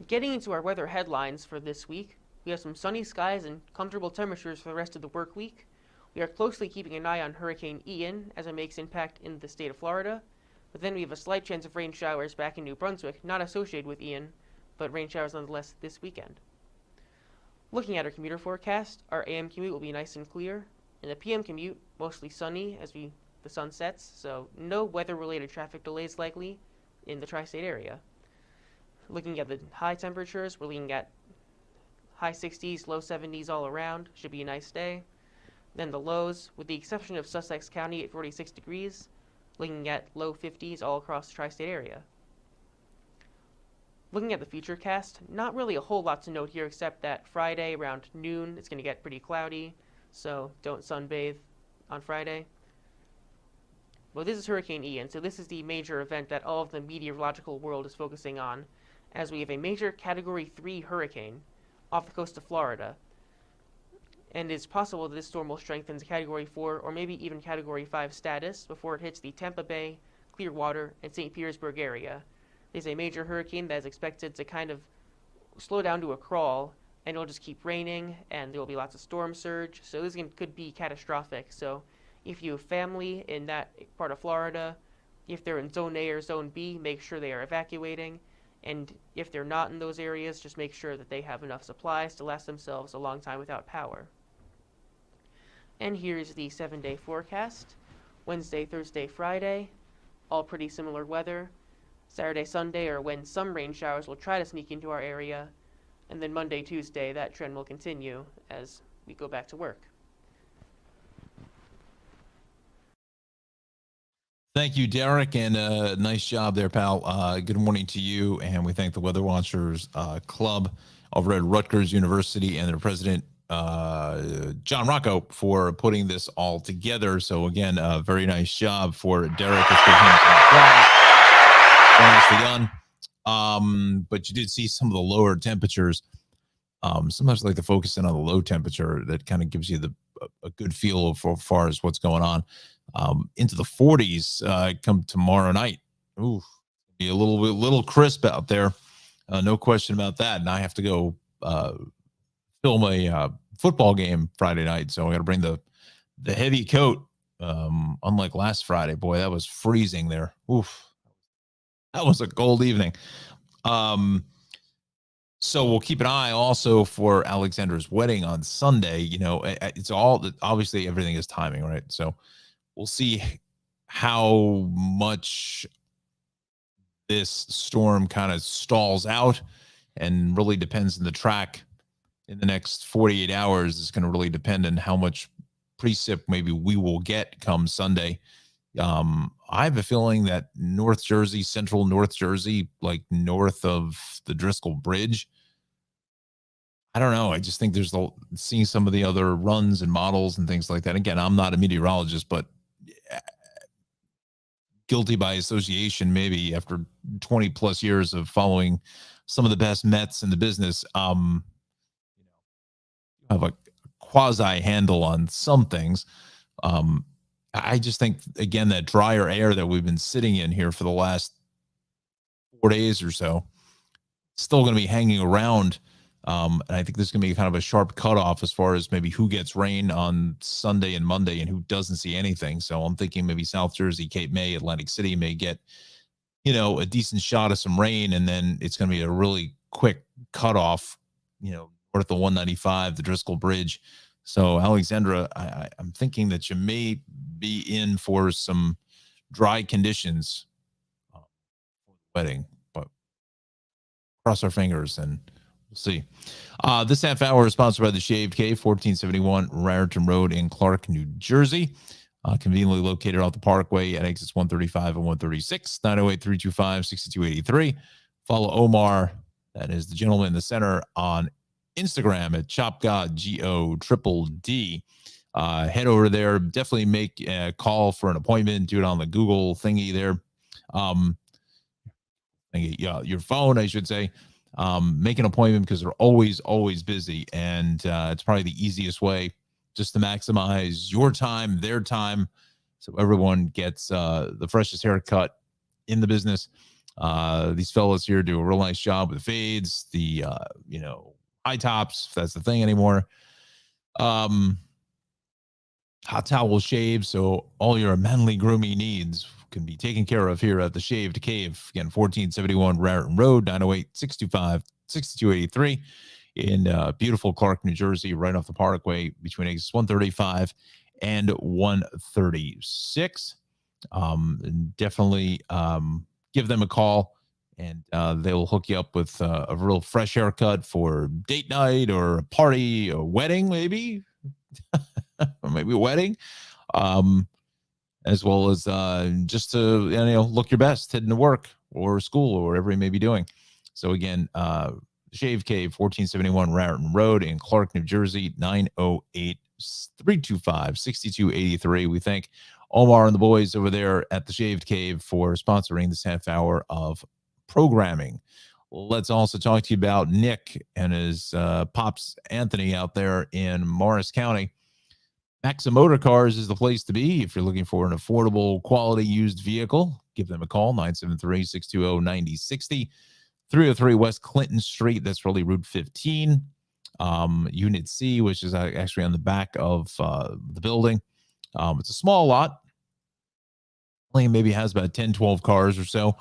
Getting into our weather headlines for this week, we have some sunny skies and comfortable temperatures for the rest of the work week. We are closely keeping an eye on Hurricane Ian as it makes impact in the state of Florida, but then we have a slight chance of rain showers back in New Brunswick, not associated with Ian, but rain showers nonetheless this weekend. Looking at our commuter forecast, our AM commute will be nice and clear. In the PM commute, mostly sunny as the sun sets, so no weather-related traffic delays likely in the tri-state area. Looking at the high temperatures, we're looking at high 60s, low 70s all around. Should be a nice day. Then the lows, with the exception of Sussex County at 46 degrees, looking at low 50s all across the tri-state area. Looking at the futurecast, not really a whole lot to note here except that Friday around noon it's going to get pretty cloudy, so don't sunbathe on Friday. Well, this is Hurricane Ian, so this is the major event that all of the meteorological world is focusing on, as we have a major Category 3 hurricane off the coast of Florida. And it's possible that this storm will strengthen to Category 4 or maybe even Category 5 status before it hits the Tampa Bay, Clearwater, and St. Petersburg area. It's a major hurricane that is expected to kind of slow down to a crawl, and it'll just keep raining, and there will be lots of storm surge, so this could be catastrophic. So if you have family in that part of Florida, if they're in Zone A or Zone B, make sure they are evacuating, and if they're not in those areas, just make sure that they have enough supplies to last themselves a long time without power. And here's the 7-day forecast. Wednesday, Thursday, Friday, all pretty similar weather. Saturday, Sunday are when some rain showers will try to sneak into our area, and then Monday, Tuesday, that trend will continue as we go back to work. Thank you, Derek, and nice job there, pal. Good morning to you, and we thank the Weather Watchers Club over at Rutgers University and their president, John Rocco, for putting this all together. So again, very nice job for Derek. Let's give him some applause. Nicely done. But you did see some of the lower temperatures. Sometimes I like to focus in on the low temperature. That kind of gives you a good feel for as far as what's going on. Into the 40s come tomorrow night. Ooh, be a little crisp out there. No question about that. And I have to go film a football game Friday night, so I got to bring the heavy coat. Unlike last Friday, boy, that was freezing there. Oof. That was a cold evening. So we'll keep an eye also for Alexander's wedding on Sunday. You know, it's all obviously everything is timing, right? So we'll see how much this storm kind of stalls out, and really depends on the track in the next 48 hours. Is going to really depend on how much precip maybe we will get come Sunday. I have a feeling that North Jersey, central North Jersey, like north of the Driscoll Bridge, I don't know. I just think there's seeing some of the other runs and models and things like that. Again, I'm not a meteorologist, but guilty by association, maybe after 20 plus years of following some of the best Mets in the business, have a quasi handle on some things. I just think, again, that drier air that we've been sitting in here for the last 4 days or so, still going to be hanging around. And I think there's going to be kind of a sharp cutoff as far as maybe who gets rain on Sunday and Monday and who doesn't see anything. So I'm thinking maybe South Jersey, Cape May, Atlantic City may get a decent shot of some rain, and then it's going to be a really quick cutoff, north of 195, the Driscoll Bridge. So, Alexandra, I'm thinking that you may be in for some dry conditions for the wedding, but cross our fingers and we'll see. This half hour is sponsored by the Shaved Cave, 1471 Raritan Road in Clark, New Jersey. Conveniently located off the Parkway at exits 135 and 136, 908-325-6283. Follow Omar, that is the gentleman in the center, on Instagram at ChopGod, GODDD. Head over there. Definitely make a call for an appointment. Do it on the Google thingy there. Your phone, I should say. Make an appointment because they're always busy. And it's probably the easiest way just to maximize your time, their time, so everyone gets the freshest haircut in the business. These fellas here do a real nice job with fades, the high tops, if that's the thing anymore. Hot towel shave, so all your manly grooming needs can be taken care of here at the Shaved Cave. Again, 1471 Raritan Road, 908-625-6283 in beautiful Clark, New Jersey, right off the Parkway between exits 135 and 136. Definitely give them a call, and they'll hook you up with a real fresh haircut for date night or a party, a wedding, maybe, or maybe a wedding, as well as just to look your best heading to work or school or whatever you may be doing. So again, Shave Cave, 1471 Raritan Road in Clark, New Jersey, 908-325-6283. We thank Omar and the boys over there at the Shaved Cave for sponsoring this half hour of programming. Let's also talk to you about Nick and his pops Anthony out there in Morris County. Maxim Motor Cars is the place to be if you're looking for an affordable, quality used vehicle. Give them a call, 973-620-9060. 303 West Clinton Street. That's really Route 15. Unit C, which is actually on the back of the building. It's a small lot. Only maybe has about 10, 12 cars or so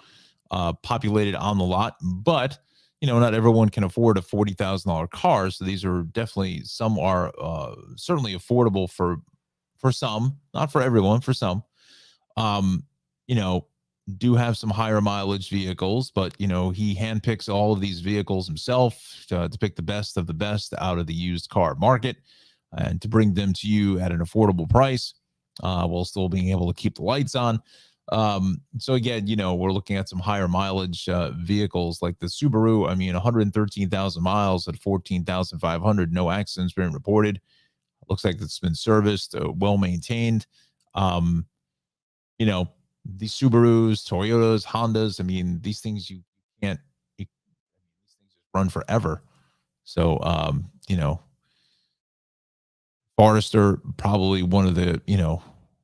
populated on the lot. But, not everyone can afford a $40,000 car. So these are definitely, some are certainly affordable for some, not for everyone, for some. Do have some higher mileage vehicles, but he handpicks all of these vehicles himself to pick the best of the best out of the used car market and to bring them to you at an affordable price while still being able to keep the lights on. So again, we're looking at some higher mileage vehicles like the Subaru. 113,000 miles at 14,500, no accidents been reported. Looks like it's been serviced, well maintained. These Subarus, Toyotas, Hondas, these things these things just run forever. So, Forester, probably one of the,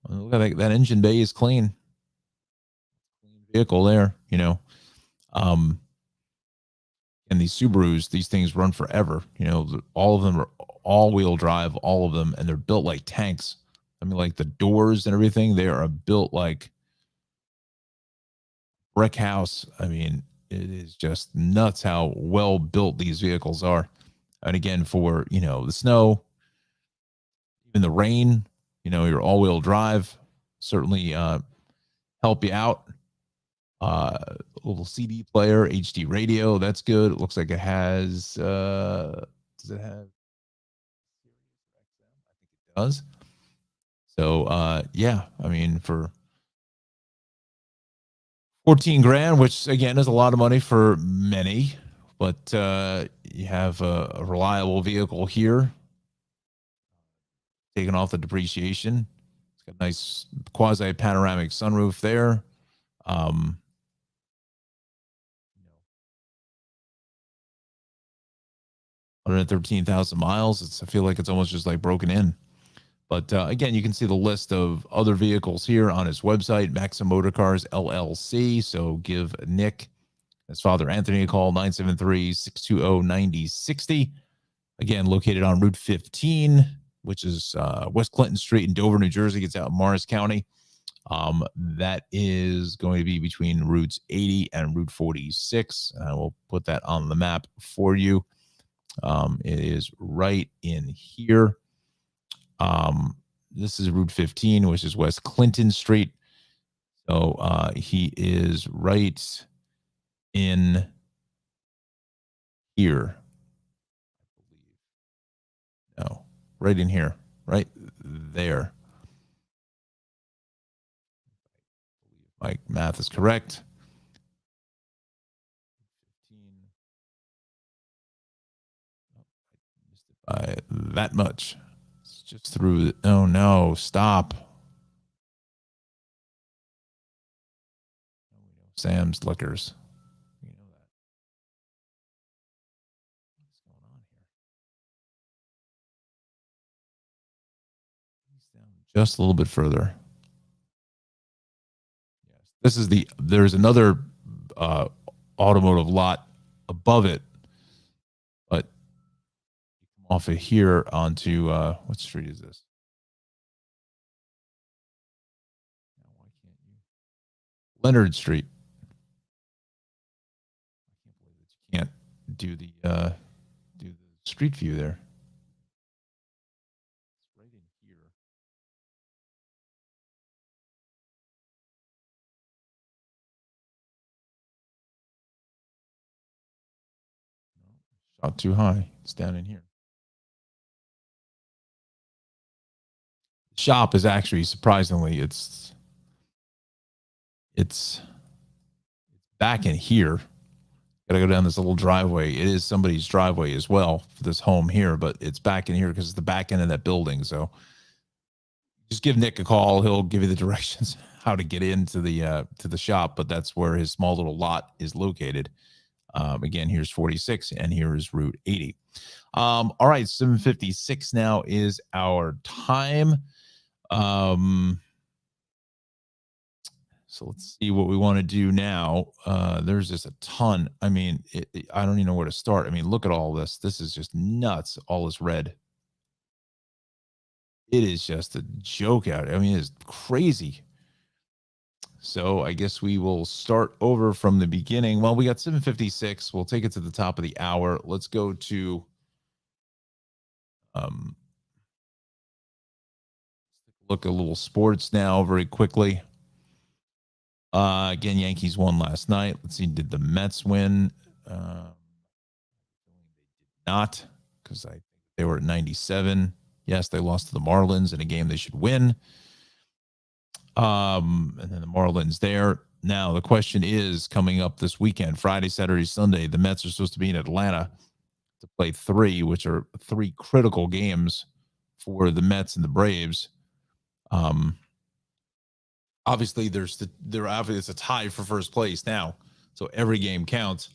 look at that engine bay is clean. Vehicle there, and these Subarus, these things run forever. All of them are all-wheel drive, all of them, and they're built like tanks. Like the doors and everything, they are built like brick house. It is just nuts how well built these vehicles are. And again, for the snow, even the rain, your all-wheel drive certainly help you out. Little CD player, HD radio, that's good. It looks like it has does it have? I think it does. So yeah, for 14 grand, which again is a lot of money for many, but you have a reliable vehicle here, taking off the depreciation. It's got a nice quasi panoramic sunroof there. 113,000 miles. I feel like it's almost just like broken in. But again, you can see the list of other vehicles here on his website, Maxim Motor Cars LLC. So give Nick, his father Anthony, a call, 973-620-9060. Again, located on Route 15, which is West Clinton Street in Dover, New Jersey. It's out in Morris County. That is going to be between routes 80 and Route 46. I will put that on the map for you. It is right in here. This is Route 15, which is West Clinton Street. So he is right in here. No, right in here, right there. My math is correct. By that much. It's just through. Oh no! Stop. Sam's Liquors. You know that. What's going on here? He's down just a little bit further. Yes, this is the. There's another automotive lot above it, but off of here onto what street is this? Why can't you? Leonard Street. I can't believe that you can't do the street view there. It's right in here. No, shot too high. It's down in here. The shop is actually surprisingly it's back in here. Got to go down this little driveway. It is somebody's driveway as well for this home here, but it's back in here because it's the back end of that building. So just give Nick a call. He'll give you the directions how to get into the shop. But that's where his small little lot is located. Again, here's 46, and here is Route 80. All right, 7:56 now is our time. So let's see what we want to do now. There's just a ton. I mean, I don't even know where to start. I mean, look at all this. This is just nuts. All this red. It is just a joke out. I mean, it's crazy. So I guess we will start over from the beginning. Well, we got 7:56. We'll take it to the top of the hour. Let's go to look a little sports now very quickly. Again, Yankees won last night. Let's see, did the Mets win? Not, because I think they were at 97. Yes, they lost to the Marlins in a game they should win. And then the Marlins there. Now, the question is coming up this weekend, Friday, Saturday, Sunday. The Mets are supposed to be in Atlanta to play three, which are three critical games for the Mets and the Braves. Obviously, it's a tie for first place now, so every game counts.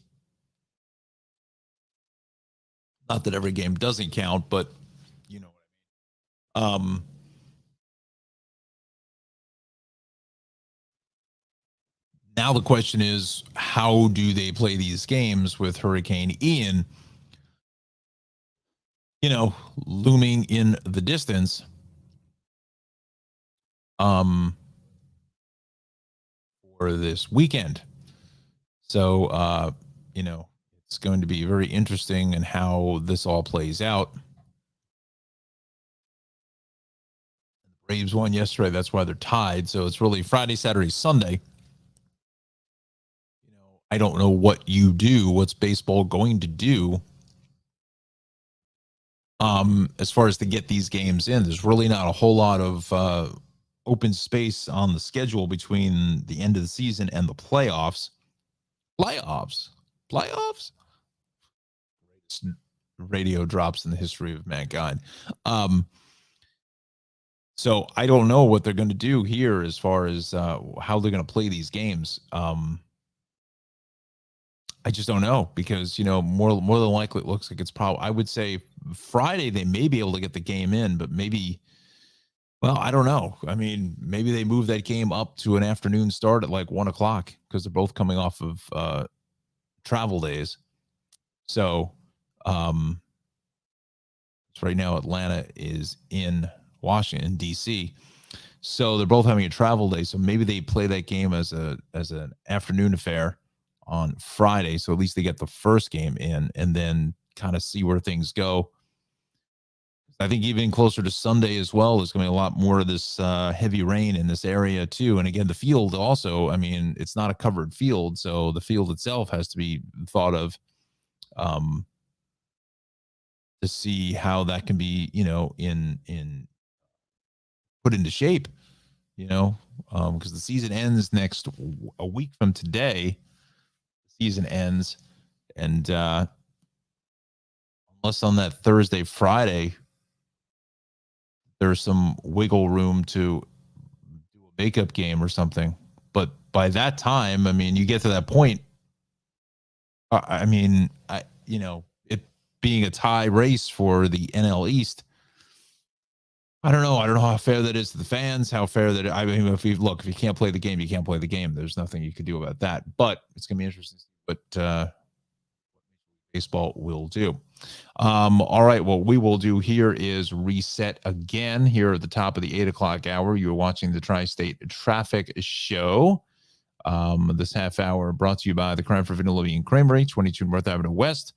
Not that every game doesn't count, but you know what I mean. Now the question is, how do they play these games with Hurricane Ian, looming in the distance? For this weekend. So, it's going to be very interesting in how this all plays out. The Braves won yesterday. That's why they're tied. So it's really Friday, Saturday, Sunday. I don't know what you do. What's baseball going to do? As far as to get these games in, there's really not a whole lot of open space on the schedule between the end of the season and the playoffs. Playoffs. Greatest radio drops in the history of mankind. So I don't know what they're going to do here as far as how they're going to play these games. I just don't know because more than likely it looks like it's probably, I would say Friday they may be able to get the game in, but maybe, well, I don't know. I mean, maybe they move that game up to an afternoon start at like 1:00 because they're both coming off of travel days. So right now Atlanta is in Washington, D.C. So they're both having a travel day. So maybe they play that game as an afternoon affair on Friday. So at least they get the first game in and then kind of see where things go. I think even closer to Sunday as well, there's going to be a lot more of this heavy rain in this area too. And again, the field also, I mean, it's not a covered field. So the field itself has to be thought of to see how that can be, in put into shape, because the season ends a week from today. The season ends, and unless on that Thursday, Friday, there's some wiggle room to do a makeup game or something. But by that time, I mean, you get to that point. It being a tie race for the NL East. I don't know. I don't know how fair that is to the fans. How fair that I mean, if you can't play the game, you can't play the game. There's nothing you can do about that. But it's gonna be interesting. But baseball will do. All right. What we will do here is reset again here at the top of the 8 o'clock hour. You're watching the Tri-State Traffic Show. This half hour brought to you by the Cranford Vanilla Bean Creamery, 22 North Avenue West.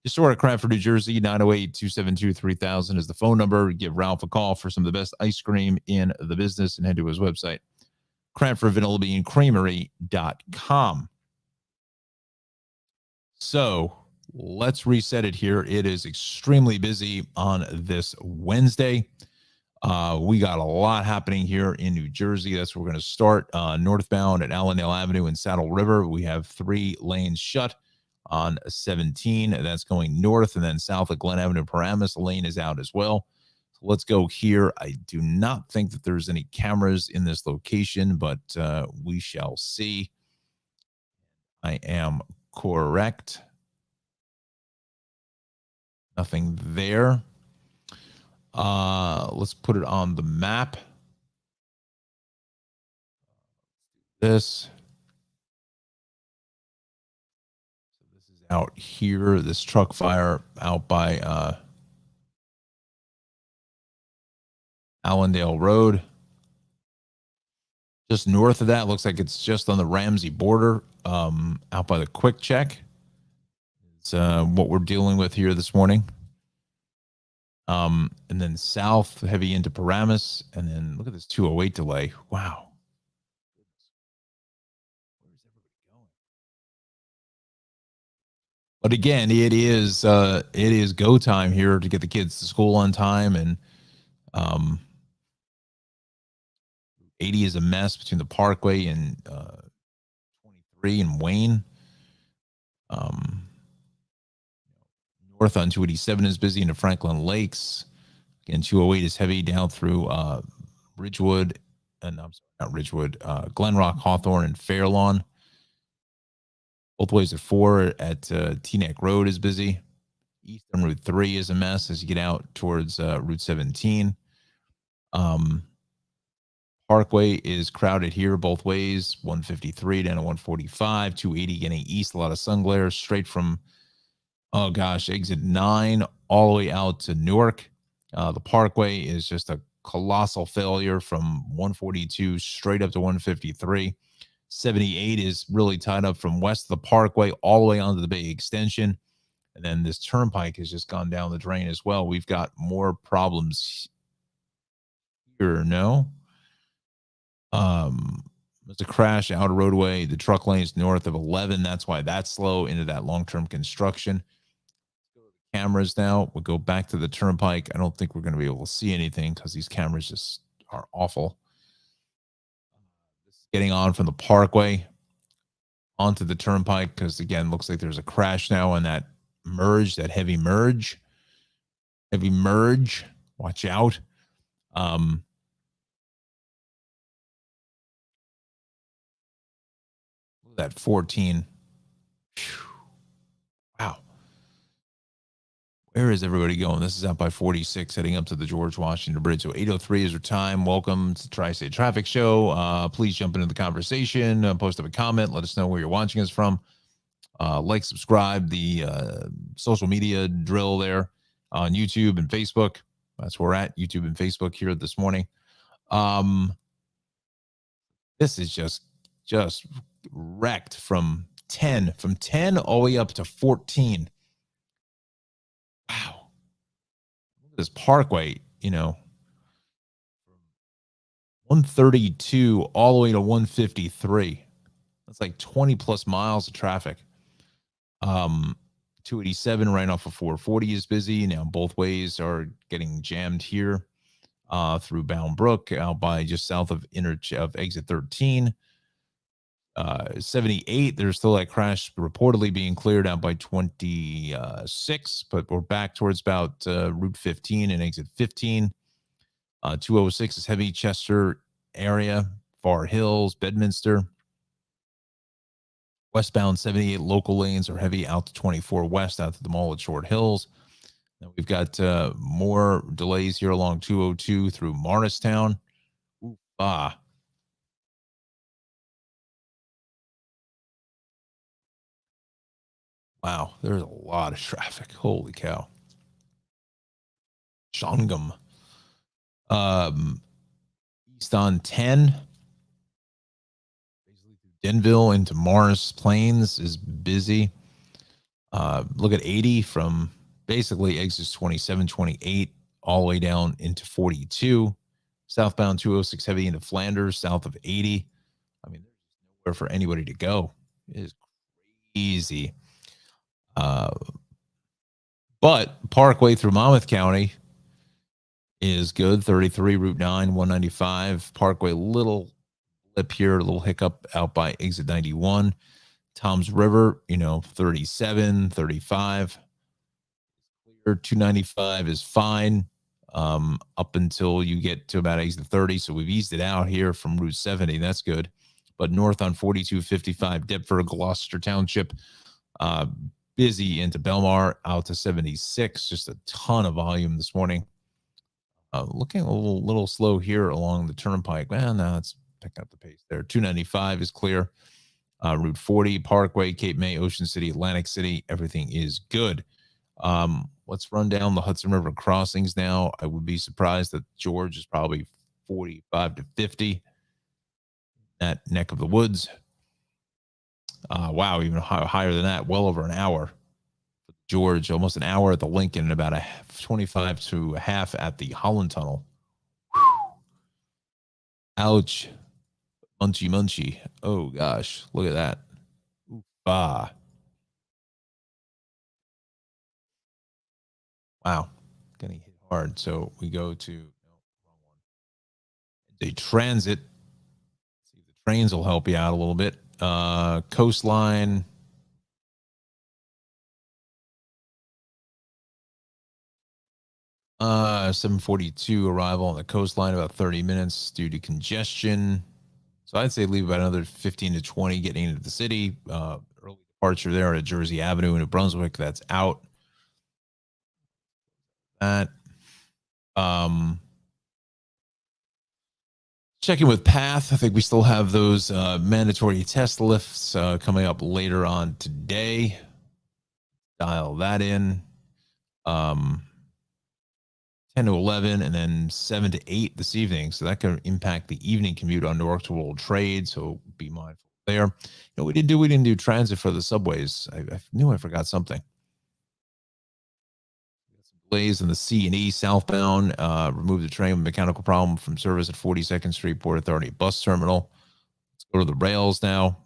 Just order Cranford, New Jersey, 908-272-3000 is the phone number. Give Ralph a call for some of the best ice cream in the business and head to his website, CranfordVanillaBeanCreamery.com. So let's reset it here. It is extremely busy on this Wednesday. We got a lot happening here in New Jersey. That's where we're going to start. Northbound at Allendale Avenue and Saddle River, we have 3 lanes shut on 17. That's going north, and then south of Glen Avenue, Paramus lane is out as well. So let's go here. I do not think that there's any cameras in this location, but we shall see. I am correct. Nothing there. Let's put it on the map. This is out here. This truck fire out by Allendale Road. Just north of that, looks like it's just on the Ramsey border, out by the Quick Check. It's what we're dealing with here this morning. And then south, heavy into Paramus, and then look at this 208 delay. Wow. Where's everybody going? But again, it is go time here to get the kids to school on time, and 80 is a mess between the Parkway and 23 and Wayne. North on 287 is busy into Franklin Lakes. Again, 208 is heavy down through Ridgewood, and I'm sorry, not Ridgewood, Glen Rock, Hawthorne, and Fairlawn. Both ways at 4 at Teaneck Road is busy. East on Route 3 is a mess as you get out towards Route 17. Parkway is crowded here both ways, 153 down to 145, 280 getting east, a lot of sun glare straight from, exit 9 all the way out to Newark. The Parkway is just a colossal failure from 142 straight up to 153. 78 is really tied up from west of the Parkway all the way onto the Bay Extension. And then this turnpike has just gone down the drain as well. We've got more problems here, no? There's a crash, outer roadway, the truck lanes north of 11. That's why that's slow into that long-term construction. Cameras now. We'll go back to the turnpike. I don't think we're going to be able to see anything because these cameras just are awful. Getting on from the Parkway onto the turnpike because, again, looks like there's a crash now on that merge, that heavy merge. Heavy merge. Watch out. That 14. Whew. Wow. Where is everybody going? This is out by 46 heading up to the George Washington Bridge. So 8:03 is your time. Welcome to the Tri-State Traffic Show. Please jump into the conversation. Post up a comment. Let us know where you're watching us from. Like, subscribe, the social media drill there on YouTube and Facebook. That's where we're at, YouTube and Facebook here this morning. This is just wrecked from 10 all the way up to 14. Wow. Look at this Parkway, 132 all the way to 153. That's like 20 plus miles of traffic. 287 right off of 440 is busy. Now both ways are getting jammed here through Bound Brook out by just south of exit 13. 78, there's still that crash reportedly being cleared out by 26, but we're back towards about Route 15 and exit 15. 206 is heavy Chester area, Far Hills, Bedminster. Westbound 78 local lanes are heavy out to 24 west out to the mall at Short Hills. Now we've got more delays here along 202 through Morristown. Wow, there's a lot of traffic. Holy cow. Shongum. East on 10. Denville into Morris Plains is busy. Look at 80 from basically exits 27, 28, all the way down into 42. Southbound 206 heavy into Flanders, south of 80. I mean, there's nowhere for anybody to go. It is crazy. But Parkway through Monmouth County is good. 33, Route 9, 195. Parkway, little blip here, a little hiccup out by exit 91. Tom's River, 37, 35. Clear. 295 is fine up until you get to about exit 30. So we've eased it out here from Route 70. That's good. But north on 4255, Deptford, Gloucester Township, busy into Belmar out to 76. Just a ton of volume this morning. Looking a little slow here along the turnpike. Well, now let's pick up the pace there. 295 is clear. Route 40, Parkway, Cape May, Ocean City, Atlantic City, everything is good. Let's run down the Hudson River crossings now. I would be surprised that George is probably 45 to 50. That neck of the woods. Wow, even higher than that, well over an hour. George, almost an hour at the Lincoln, and about 25 to a half at the Holland Tunnel. Whew. Ouch. Munchy. Oh, gosh. Look at that. Wow. Getting hit hard. So we go to wrong one. A transit. See if the trains will help you out a little bit. Coastline. Uh, 742 arrival on the coastline, about 30 minutes due to congestion. So I'd say leave about another 15 to 20 getting into the city. Early departure there at Jersey Avenue in New Brunswick. That's out. Checking with Path. I think we still have those mandatory test lifts coming up later on today. Dial that in. 10 to 11 and then 7 to 8 this evening. So that can impact the evening commute on Newark to World Trade. So be mindful there. We didn't do transit for the subways. I knew I forgot something. Delays in the C and E southbound. Remove the train with mechanical problem from service at 42nd Street Port Authority bus terminal. Let's go to the rails now.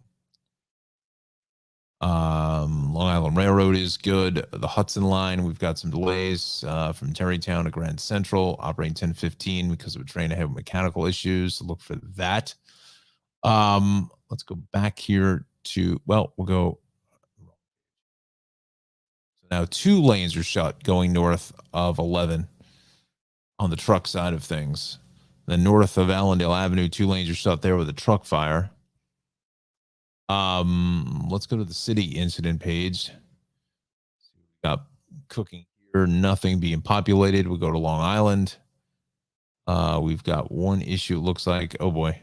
Long Island Railroad is good. The Hudson Line, we've got some delays from Terrytown to Grand Central, operating 10:15 because of a train ahead with mechanical issues. So look for that. Let's go back here to, we'll go. So now 2 lanes are shut going north of 11 on the truck side of things. Then north of Allendale Avenue, 2 lanes are shut there with a truck fire. Let's go to the city incident page. We've got cooking here, nothing being populated. We'll go to Long Island. We've got one issue, it looks like. Oh boy.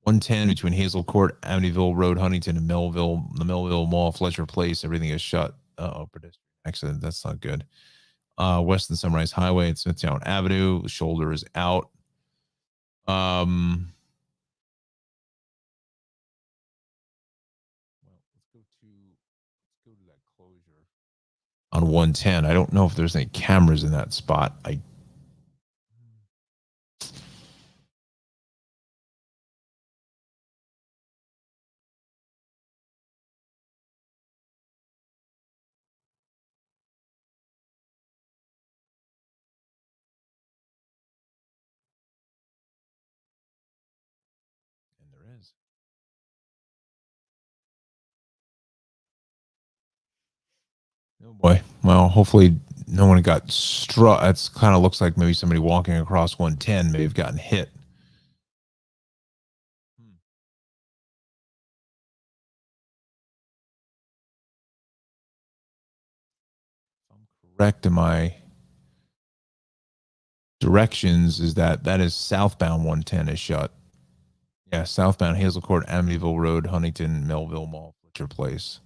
110 between Hazel Court, Amityville Road, Huntington, and Melville, the Melville Mall, Fletcher Place, everything is shut. Pedestrian accident. That's not good. Weston Sunrise Highway at Smithtown Avenue, the shoulder is out. on 110. I don't know if there's any cameras in that spot. And there is. Oh boy. Well, hopefully no one got struck. That's kind of looks like maybe somebody walking across 110 may have gotten hit. Hmm. If I'm correct in my directions, is that is southbound 110 is shut. Yeah, southbound Hazel Court, Amityville Road, Huntington, Melville Mall, Fletcher Place.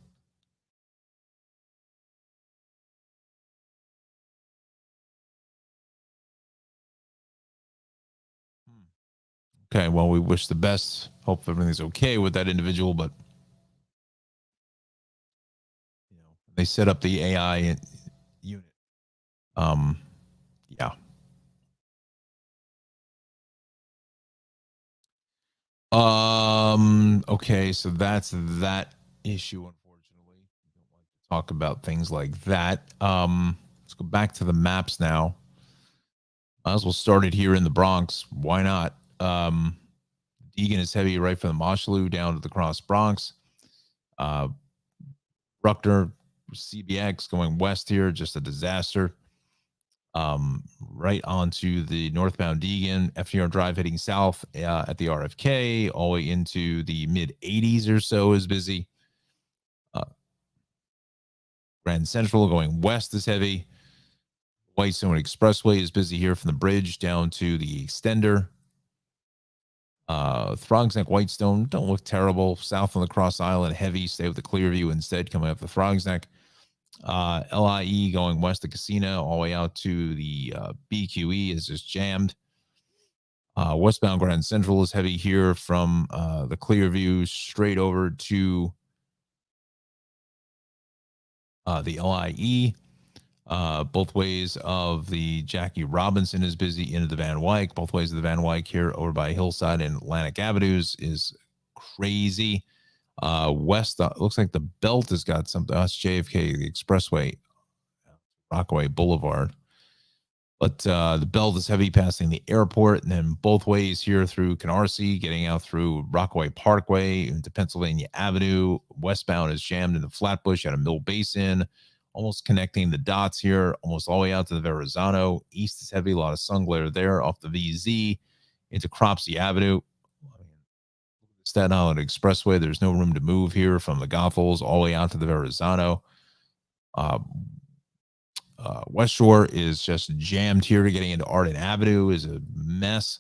Hmm. Okay, well, we wish the best. Hope everything's okay with that individual, but they set up the AI unit. Um, yeah. Okay, so that's that issue. Unfortunately, we don't like to talk about things like that. Let's go back to the maps now. Might as well start it here in the Bronx. Why not? Deegan is heavy right from the Mosholu down to the Cross Bronx. Bruckner, CBX going west here, just a disaster. Right onto the northbound Deegan, FDR Drive heading south at the RFK, all the way into the mid 80s or so is busy. Grand Central going west is heavy. Whitestone Expressway is busy here from the bridge down to the extender. Throgs Neck Whitestone don't look terrible. South on the Cross Island, heavy. Stay with the Clearview instead, coming up the Throgs Neck. LIE going west of Casino all the way out to the BQE is just jammed. Westbound Grand Central is heavy here from the Clearview straight over to the LIE. Both ways of the Jackie Robinson is busy into the Van Wyck. Both ways of the Van Wyck here over by Hillside and Atlantic Avenues is crazy. West looks like the belt has got something. That's JFK, the Expressway, Rockaway Boulevard. But the belt is heavy passing the airport, and then both ways here through Canarsie, getting out through Rockaway Parkway into Pennsylvania Avenue. Westbound is jammed in the Flatbush out of Mill Basin, almost connecting the dots here, almost all the way out to the Verrazano. East is heavy, a lot of sun glare there off the VZ into Cropsey Avenue. Staten Island Expressway, there's no room to move here from the Goethals all the way out to the Verrazano. West Shore is just jammed here. Getting into Arden Avenue is a mess.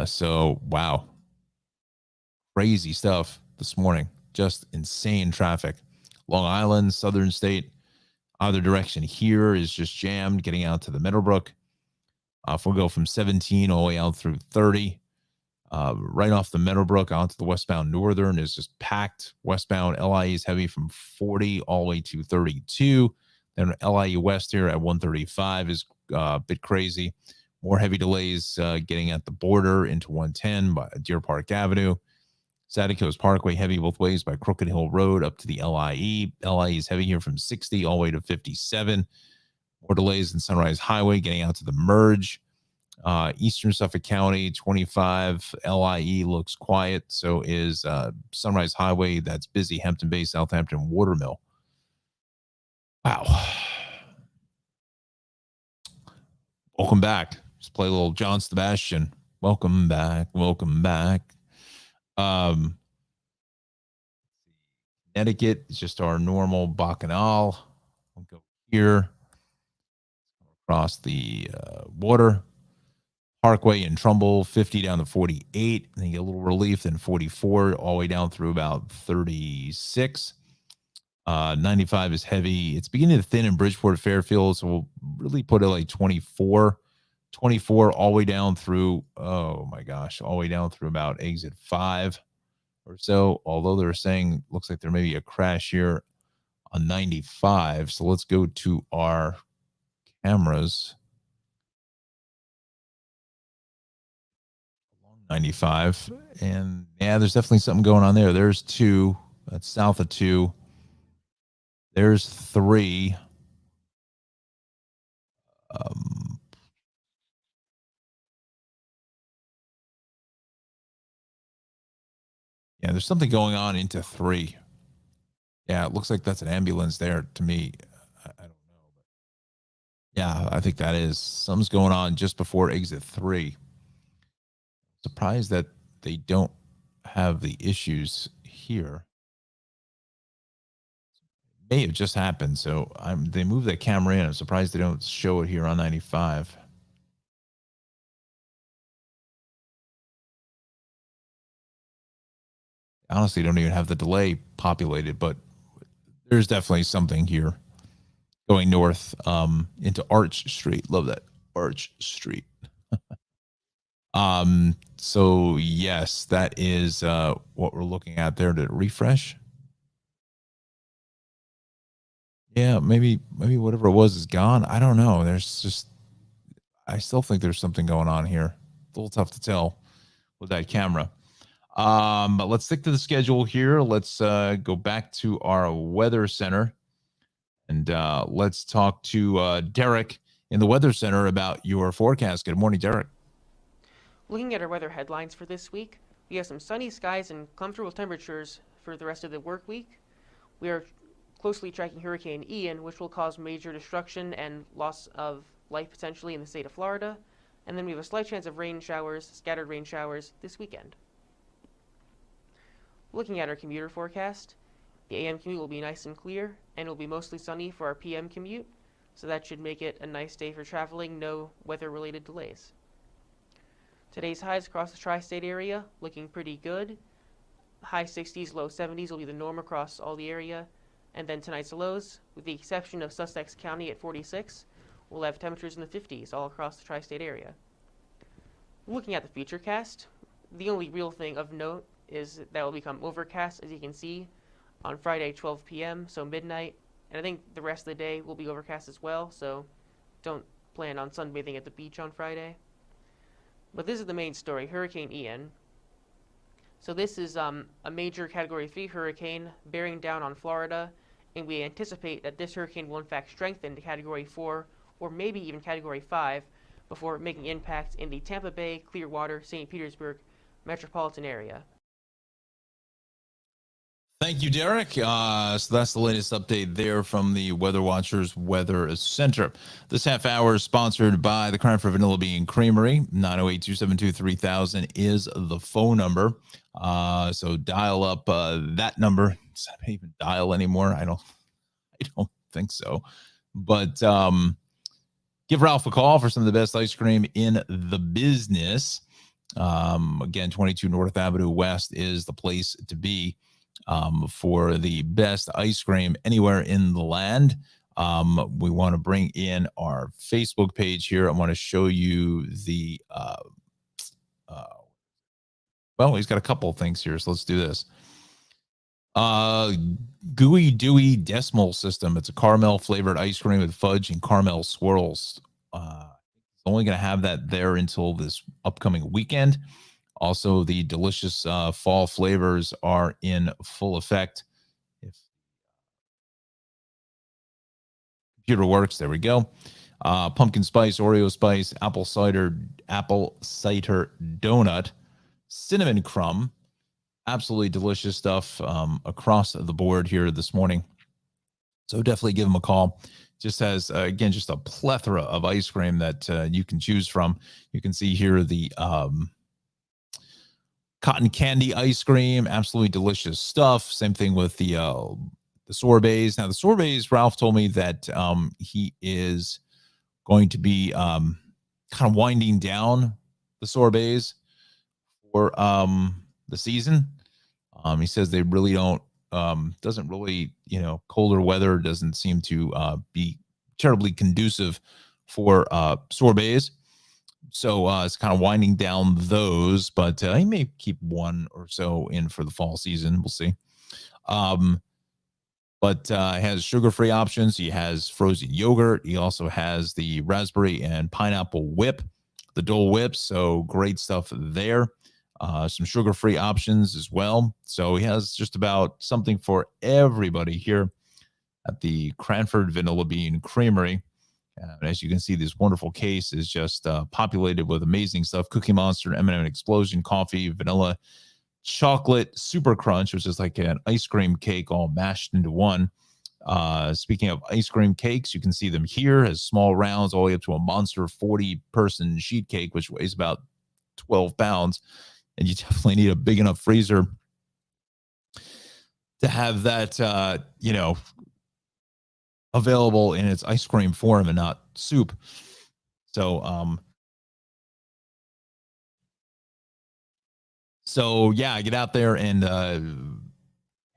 So, wow. Crazy stuff this morning. Just insane traffic. Long Island, Southern State, either direction here is just jammed. Getting out to the Meadowbrook. If we'll go from 17 all the way out through 30, right off the Meadowbrook onto the westbound Northern is just packed. Westbound LIE is heavy from 40 all the way to 32. Then LIE West here at 135 is a bit crazy. More heavy delays getting at the border into 110 by Deer Park Avenue. Sadie Parkway heavy both ways by Crooked Hill Road up to the LIE. LIE is heavy here from 60 all the way to 57. More delays in Sunrise Highway getting out to the merge. Eastern Suffolk County 25 LIE looks quiet. So is Sunrise Highway. That's busy. Hampton Bay, Southampton, Watermill. Wow. Welcome back. Just play a little John Sebastian. Welcome back. Welcome back. Connecticut is just our normal Bacchanal. We'll go here across the water. Parkway in Trumbull, 50 down to 48. And then you get a little relief, then 44 all the way down through about 36. 95 is heavy. It's beginning to thin in Bridgeport, Fairfield. So we'll really put it like 24. 24 all the way down through, oh my gosh, all the way down through about exit 5 or so. Although they're saying, looks like there may be a crash here on 95. So let's go to our cameras. 95. And yeah, there's definitely something going on there. There's 2. That's south of 2. There's 3. Um, yeah, there's something going on into 3. Yeah, it looks like that's an ambulance there to me. I don't know. But yeah, I think that is. Something's going on just before exit 3. Surprised that they don't have the issues here. May have just happened. So they moved that camera in. I'm surprised they don't show it here on 95. Honestly, don't even have the delay populated, but there's definitely something here going north into Arch Street. Love that Arch Street. So yes, that is what we're looking at there. To refresh. Yeah, maybe whatever it was is gone. I don't know. I still think there's something going on here. It's a little tough to tell with that camera. But let's stick to the schedule here. Let's go back to our weather center and let's talk to Derek in the weather center about your forecast. Good morning, Derek. Looking at our weather headlines for this week, we have some sunny skies and comfortable temperatures for the rest of the work week. We are closely tracking Hurricane Ian, which will cause major destruction and loss of life potentially in the state of Florida. And then we have a slight chance of rain showers, scattered rain showers, this weekend. Looking at our commuter forecast, the AM commute will be nice and clear, and it will be mostly sunny for our PM commute, so that should make it a nice day for traveling, no weather-related delays. Today's highs across the tri-state area looking pretty good. High 60s, low 70s will be the norm across all the area. And then tonight's lows, with the exception of Sussex County at 46, we'll have temperatures in the 50s all across the tri-state area. Looking at the futurecast, the only real thing of note is that will become overcast, as you can see, on Friday 12 p.m., so midnight. And I think the rest of the day will be overcast as well, so don't plan on sunbathing at the beach on Friday. But this is the main story, Hurricane Ian. So this is a major Category 3 hurricane bearing down on Florida, and we anticipate that this hurricane will in fact strengthen to Category 4 or maybe even Category 5 before making impact in the Tampa Bay, Clearwater, St. Petersburg metropolitan area. Thank you, Derek. So that's the latest update there from the Weather Watchers Weather Center. This half hour is sponsored by the Crime for Vanilla Bean Creamery. 908-272-3000 is the phone number. So dial up that number. Does that even dial anymore? I don't think so. But give Ralph a call for some of the best ice cream in the business. Again, 22 North Avenue West is the place to be for the best ice cream anywhere in the land. We want to bring in our Facebook page here. I want to show you the, well, he's got a couple of things here, so let's do this. Gooey Dewy Decimal System. It's a caramel flavored ice cream with fudge and caramel swirls. It's only going to have that there until this upcoming weekend. Also, the delicious fall flavors are in full effect. If computer works, there we go. Pumpkin spice, Oreo spice, apple cider donut, cinnamon crumb. Absolutely delicious stuff across the board here this morning. So definitely give them a call. Just has, again, just a plethora of ice cream that you can choose from. You can see here the cotton candy ice cream, absolutely delicious stuff. Same thing with the sorbets. Now the sorbets, Ralph told me that he is going to be kind of winding down the sorbets for the season. He says they really don't, doesn't really, colder weather doesn't seem to be terribly conducive for sorbets. So it's kind of winding down those, but he may keep one or so in for the fall season. We'll see. but it has sugar-free options. He has frozen yogurt. He also has the raspberry and pineapple whip, the Dole whip. So great stuff there. Some sugar-free options as well. So he has just about something for everybody here at the Cranford Vanilla Bean Creamery. As you can see, this wonderful case is just populated with amazing stuff: Cookie Monster, M&M Explosion, coffee, vanilla, chocolate, super crunch, which is like an ice cream cake all mashed into one. Speaking of ice cream cakes, you can see them here as small rounds all the way up to a monster 40-person sheet cake, which weighs about 12 pounds. And you definitely need a big enough freezer to have that, available in its ice cream form and not soup. So yeah, get out there and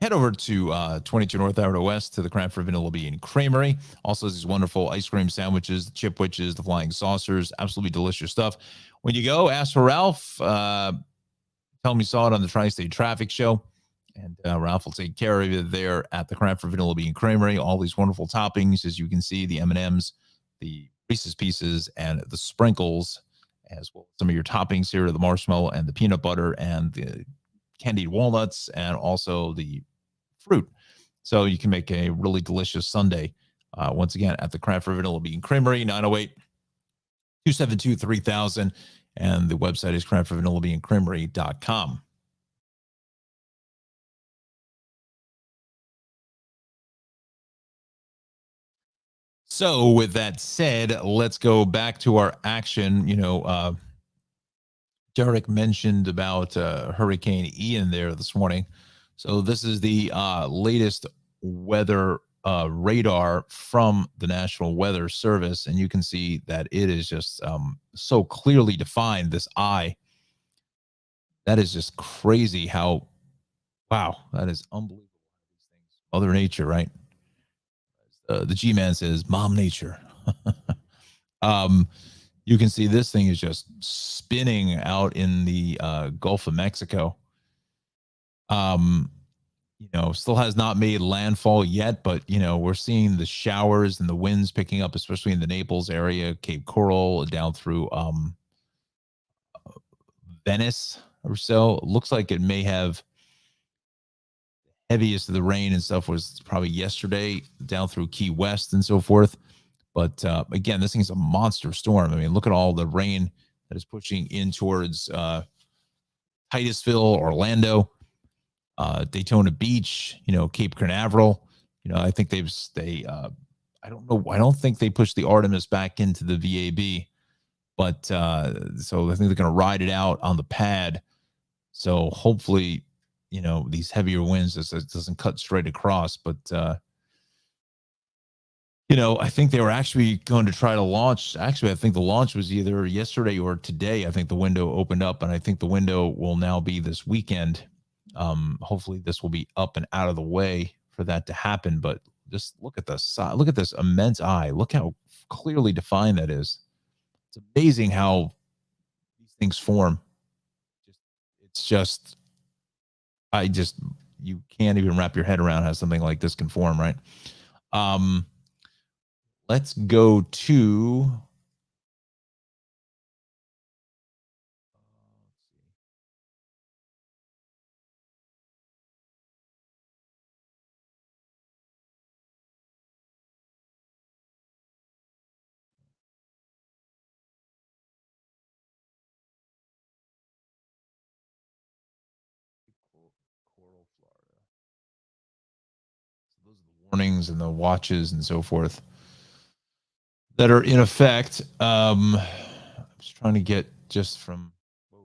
head over to 22 North Iowa West to the Cranford Vanilla Bean Creamery. Also, these wonderful ice cream sandwiches, the chip witches, the flying saucers, absolutely delicious stuff. When you go, ask for Ralph. Tell him you saw it on the Tri-State Traffic Show, and Ralph will take care of you there at the Cranford Vanilla Bean Creamery. All these wonderful toppings, as you can see, the M&Ms, the Reese's Pieces, and the sprinkles, as well as some of your toppings here, the marshmallow and the peanut butter and the candied walnuts, and also the fruit. So you can make a really delicious sundae. Once again, at the Cranford Vanilla Bean Creamery, 908 272 3000. And the website is cranfordvanillabeancreamery.com. So, with that said, let's go back to our action. Derek mentioned about Hurricane Ian there this morning. So, this is the latest weather radar from the National Weather Service. And you can see that it is just so clearly defined, this eye. That is just crazy how, wow, that is unbelievable. Mother Nature, right? The G-Man says, Mom Nature. um, you can see this thing is just spinning out in the Gulf of Mexico. Still has not made landfall yet, but we're seeing the showers and the winds picking up, especially in the Naples area, Cape Coral, down through Venice or so. It looks like it may have heaviest of the rain and stuff was probably yesterday down through Key West and so forth. But again, this thing's a monster storm. I mean, look at all the rain that is pushing in towards Titusville, Orlando, Daytona Beach, Cape Canaveral. I think I don't know. I don't think they pushed the Artemis back into the VAB, but so I think they're going to ride it out on the pad. So hopefully, these heavier winds doesn't cut straight across. But I think they were actually going to try to launch. Actually, I think the launch was either yesterday or today. I think the window opened up, and I think the window will now be this weekend. Hopefully, this will be up and out of the way for that to happen. But just look at this. Look at this immense eye. Look how clearly defined that is. It's amazing how these things form. It's just, you can't even wrap your head around how something like this can form, right? Let's go to Coral, Florida. So those are the warnings and the watches and so forth that are in effect. I'm just trying to get just from. Whoa.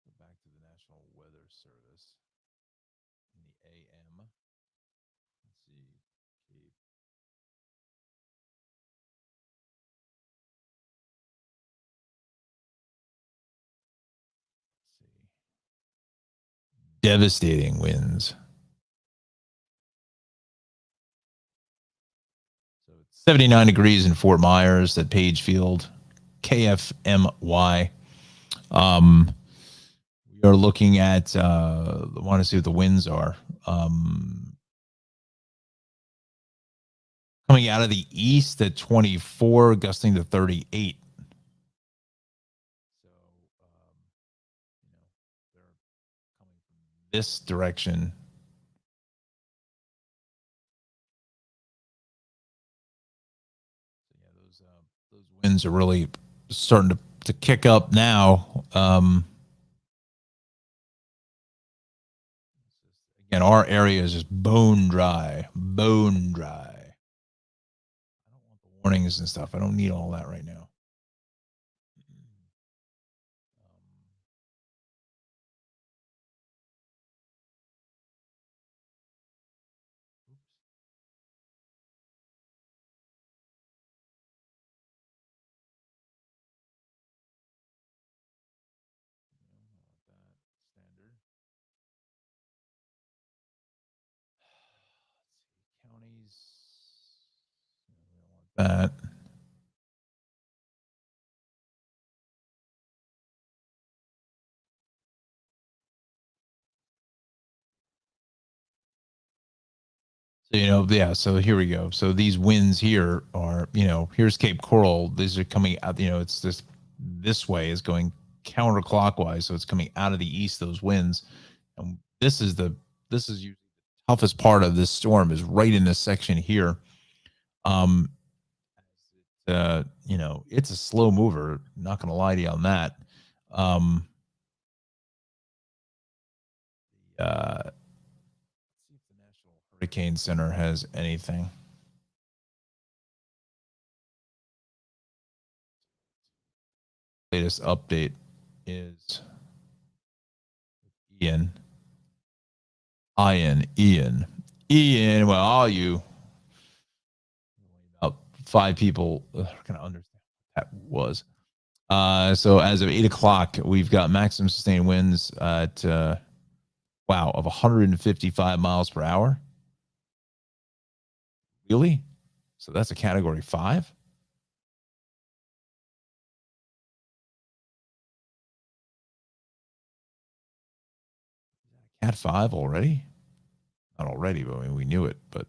Go back to the National Weather Service in the AM. Let's see. Devastating winds. So it's 79 degrees in Fort Myers at Page Field, KFMY. We are looking at, I want to see what the winds are. Coming out of the east at 24, gusting to 38. So, they're coming from this direction. So yeah, those winds are really starting to kick up now. Again, our area is just bone dry, bone dry. I don't want the warnings and stuff. I don't need all that right now. Standard counties. That. So, yeah. So here we go. So these winds here are, here's Cape Coral. These are coming out. It's this way is going counterclockwise. So it's coming out of the east. Those winds, and this is usually the toughest part of this storm is right in this section here. It's a slow mover. Not going to lie to you on that. See if the National Hurricane Center has anything. Latest update is Ian. Ian. Well, all you about 5 people are going to understand what that was. So as of 8 o'clock, we've got maximum sustained winds at of 155 miles per hour. Really? So that's a category 5. Cat 5 already? Not already, but I mean, we knew it. But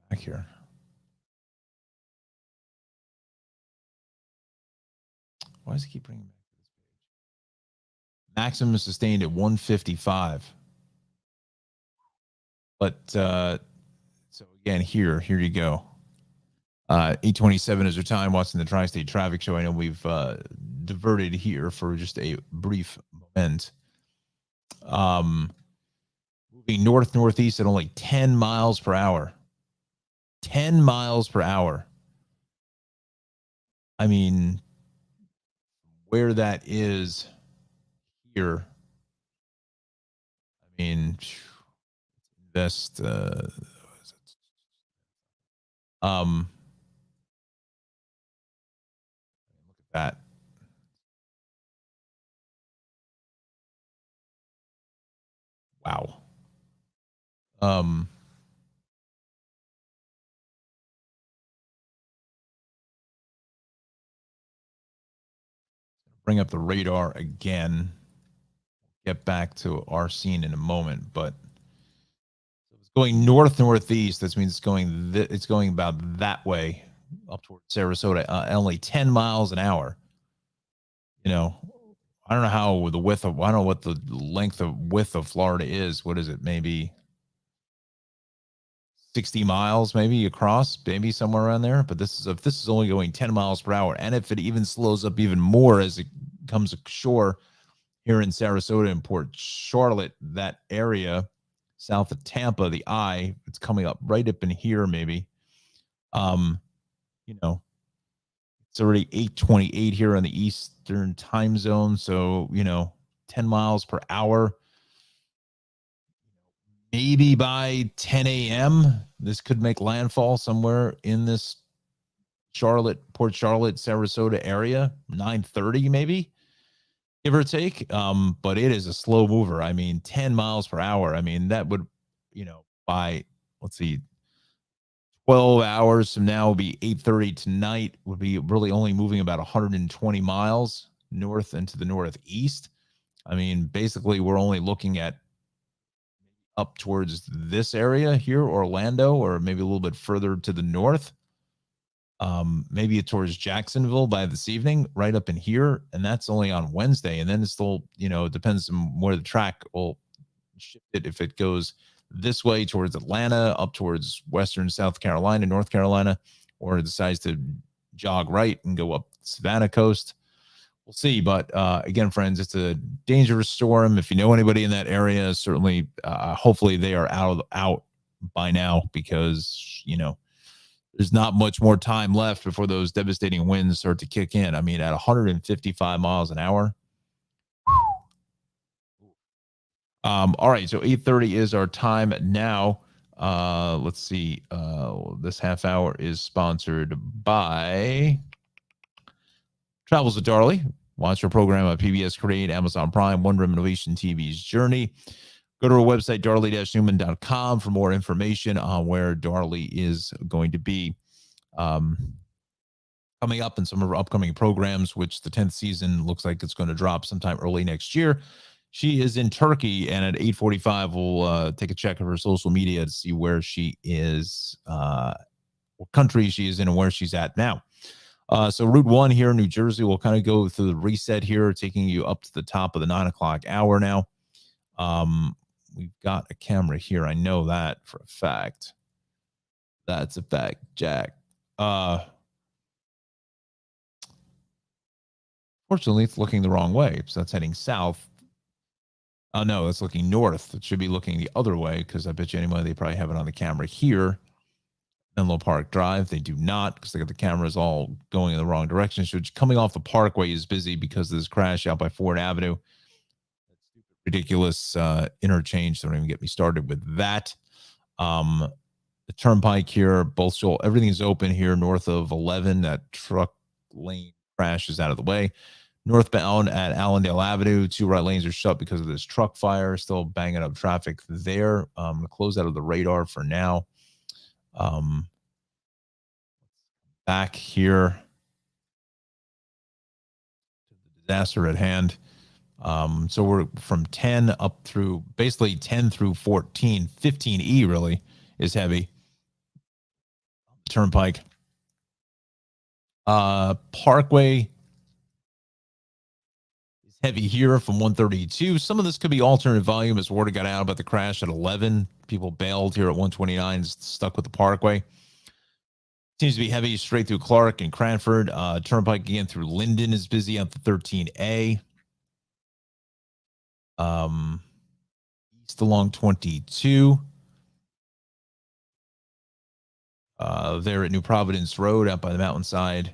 back here. Why does it keep bringing back to this page? Maximum is sustained at 155. But so again, here you go. 8:27 is our time watching the Tri-State Traffic Show. I know we've diverted here for just a brief moment. Moving northeast at only 10 miles per hour. 10 miles per hour. I mean, where that is here, I mean, invest. Look at that. Wow. Bring up the radar again. Get back to our scene in a moment, but it's going northeast. That means it's going about that way up towards Sarasota. Only 10 miles an hour. I don't know how the width of. I don't know what the width of Florida is. What is it? Maybe 60 miles, maybe across, maybe somewhere around there. But this is only going 10 miles per hour, and if it even slows up even more as it comes ashore here in Sarasota and Port Charlotte, that area south of Tampa, the eye, it's coming up right up in here, maybe. It's already 8:28 here on the Eastern time zone. So, 10 miles per hour. Maybe by 10 a.m., this could make landfall somewhere in this Port Charlotte, Sarasota area. 9:30 maybe, give or take. But it is a slow mover. I mean, 10 miles per hour. I mean, that would, by, let's see, 12 hours from now will be 8:30 tonight. Would be really only moving about 120 miles north and to the northeast. I mean, basically, we're only looking at up towards this area here, Orlando, or maybe a little bit further to the north. Maybe towards Jacksonville by this evening, right up in here, and that's only on Wednesday. And then it's still, it depends on where the track will shift it. If it goes this way towards Atlanta, up towards Western South Carolina, North Carolina, or it decides to jog right and go up Savannah coast. We'll see. But again, friends, it's a dangerous storm. If you know anybody in that area, certainly, hopefully they are out by now, because there's not much more time left before those devastating winds start to kick in. I mean, at 155 miles an hour. All right, so 8:30 is our time now. Let's see. This half hour is sponsored by Travels with Darley. Watch our program on PBS Create, Amazon Prime, Wonder Innovation TV's Journey. Go to our website, darley-newman.com, for more information on where Darley is going to be coming up in some of our upcoming programs, which the 10th season looks like it's going to drop sometime early next year. She is in Turkey, and at 8:45, we'll take a check of her social media to see where she is, what country she is in, and where she's at now. So Route 1 here in New Jersey, we'll kind of go through the reset here, taking you up to the top of the 9 o'clock hour now. We've got a camera here. I know that for a fact. That's a fact, Jack. Fortunately, it's looking the wrong way. So that's heading south. Oh, no, it's looking north. It should be looking the other way, because I bet you anyway they probably have it on the camera here. Menlo Park Drive. They do not, because they got the cameras all going in the wrong direction. So coming off the Parkway is busy because of this crash out by Ford Avenue. Ridiculous interchange. Don't even get me started with that. The Turnpike here, both show everything's open here north of 11. That truck lane crash is out of the way. Northbound at Allendale Avenue, 2 right lanes are shut because of this truck fire. Still banging up traffic there. I'm going to close out of the radar for now. Back here to the disaster at hand. So we're from 10 up through basically 10 through 14. 15E really is heavy. Turnpike. Parkway is heavy here from 132. Some of this could be alternate volume, as word got out about the crash at 11. People bailed here at 129, stuck with the Parkway. Seems to be heavy straight through Clark and Cranford. Turnpike again through Linden is busy on the 13A. East along 22. There at New Providence Road out by the mountainside.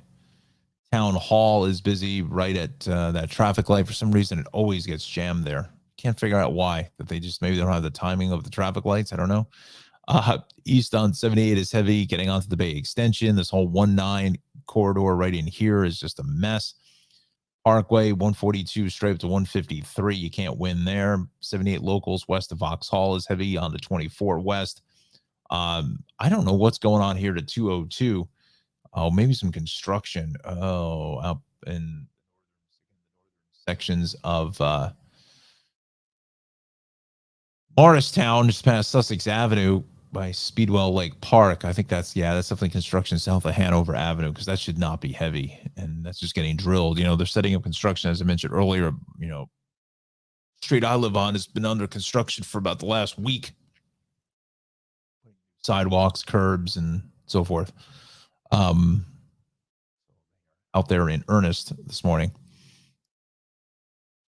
Town Hall is busy right at that traffic light. For some reason, it always gets jammed there. Can't figure out why. That they just maybe they don't have the timing of the traffic lights. I don't know. East on 78 is heavy, getting onto the Bay Extension. This whole 19 corridor right in here is just a mess. Parkway 142 straight up to 153. You can't win there. 78 locals west of Vauxhall is heavy on the 24 west. I don't know what's going on here to 202. Oh, maybe some construction. Oh, up in sections of Morristown, just past Sussex Avenue by Speedwell Lake Park. I think that's definitely construction south of Hanover Avenue, because that should not be heavy, and that's just getting drilled. They're setting up construction, as I mentioned earlier. Street I live on has been under construction for about the last week. Sidewalks, curbs, and so forth. Out there in earnest this morning.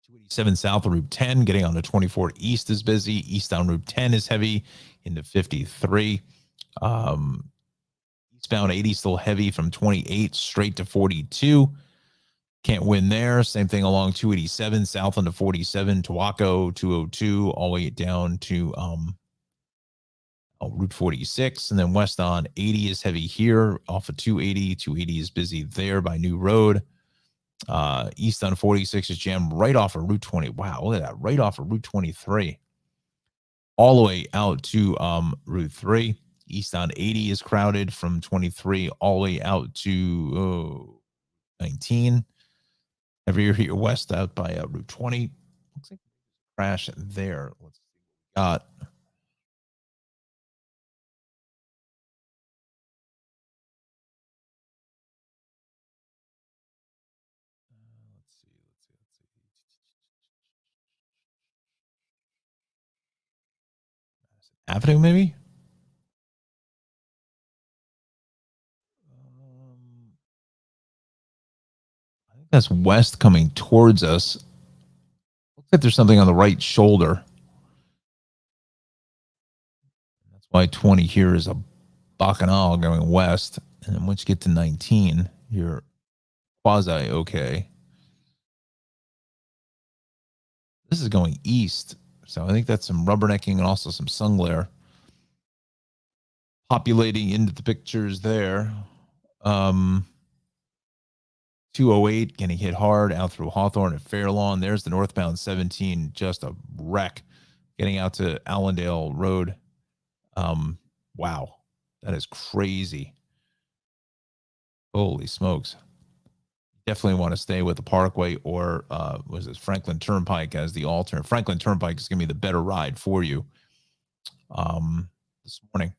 287 south of Route 10, getting on the 24 east is busy. East on Route 10 is heavy into 53. Eastbound 80 still heavy from 28 straight to 42. Can't win there. Same thing along 287 south onto 47, Tawaco 202, all the way down to Route 46. And then west on 80 is heavy here off of 280. 280 is busy there by New Road. East on 46 is jammed right off of Route 20. Wow, look at that. Right off of Route 23. All the way out to Route 3. East on 80 is crowded from 23 all the way out to 19. Heavier here west out by Route 20. Looks like a crash there. Let's see what we got. Let's see. Avenue, maybe? I think that's west coming towards us. Looks like there's something on the right shoulder. That's why 20 here is a bacchanal going west. And then once you get to 19, you're quasi okay. This is going east. So I think that's some rubbernecking and also some sun glare populating into the pictures there. 208 getting hit hard out through Hawthorne and Fairlawn. There's the northbound 17, just a wreck getting out to Allendale Road. Wow, that is crazy. Holy smokes. Definitely want to stay with the Parkway or was it Franklin Turnpike as the alternate. Franklin Turnpike is going to be the better ride for you this morning.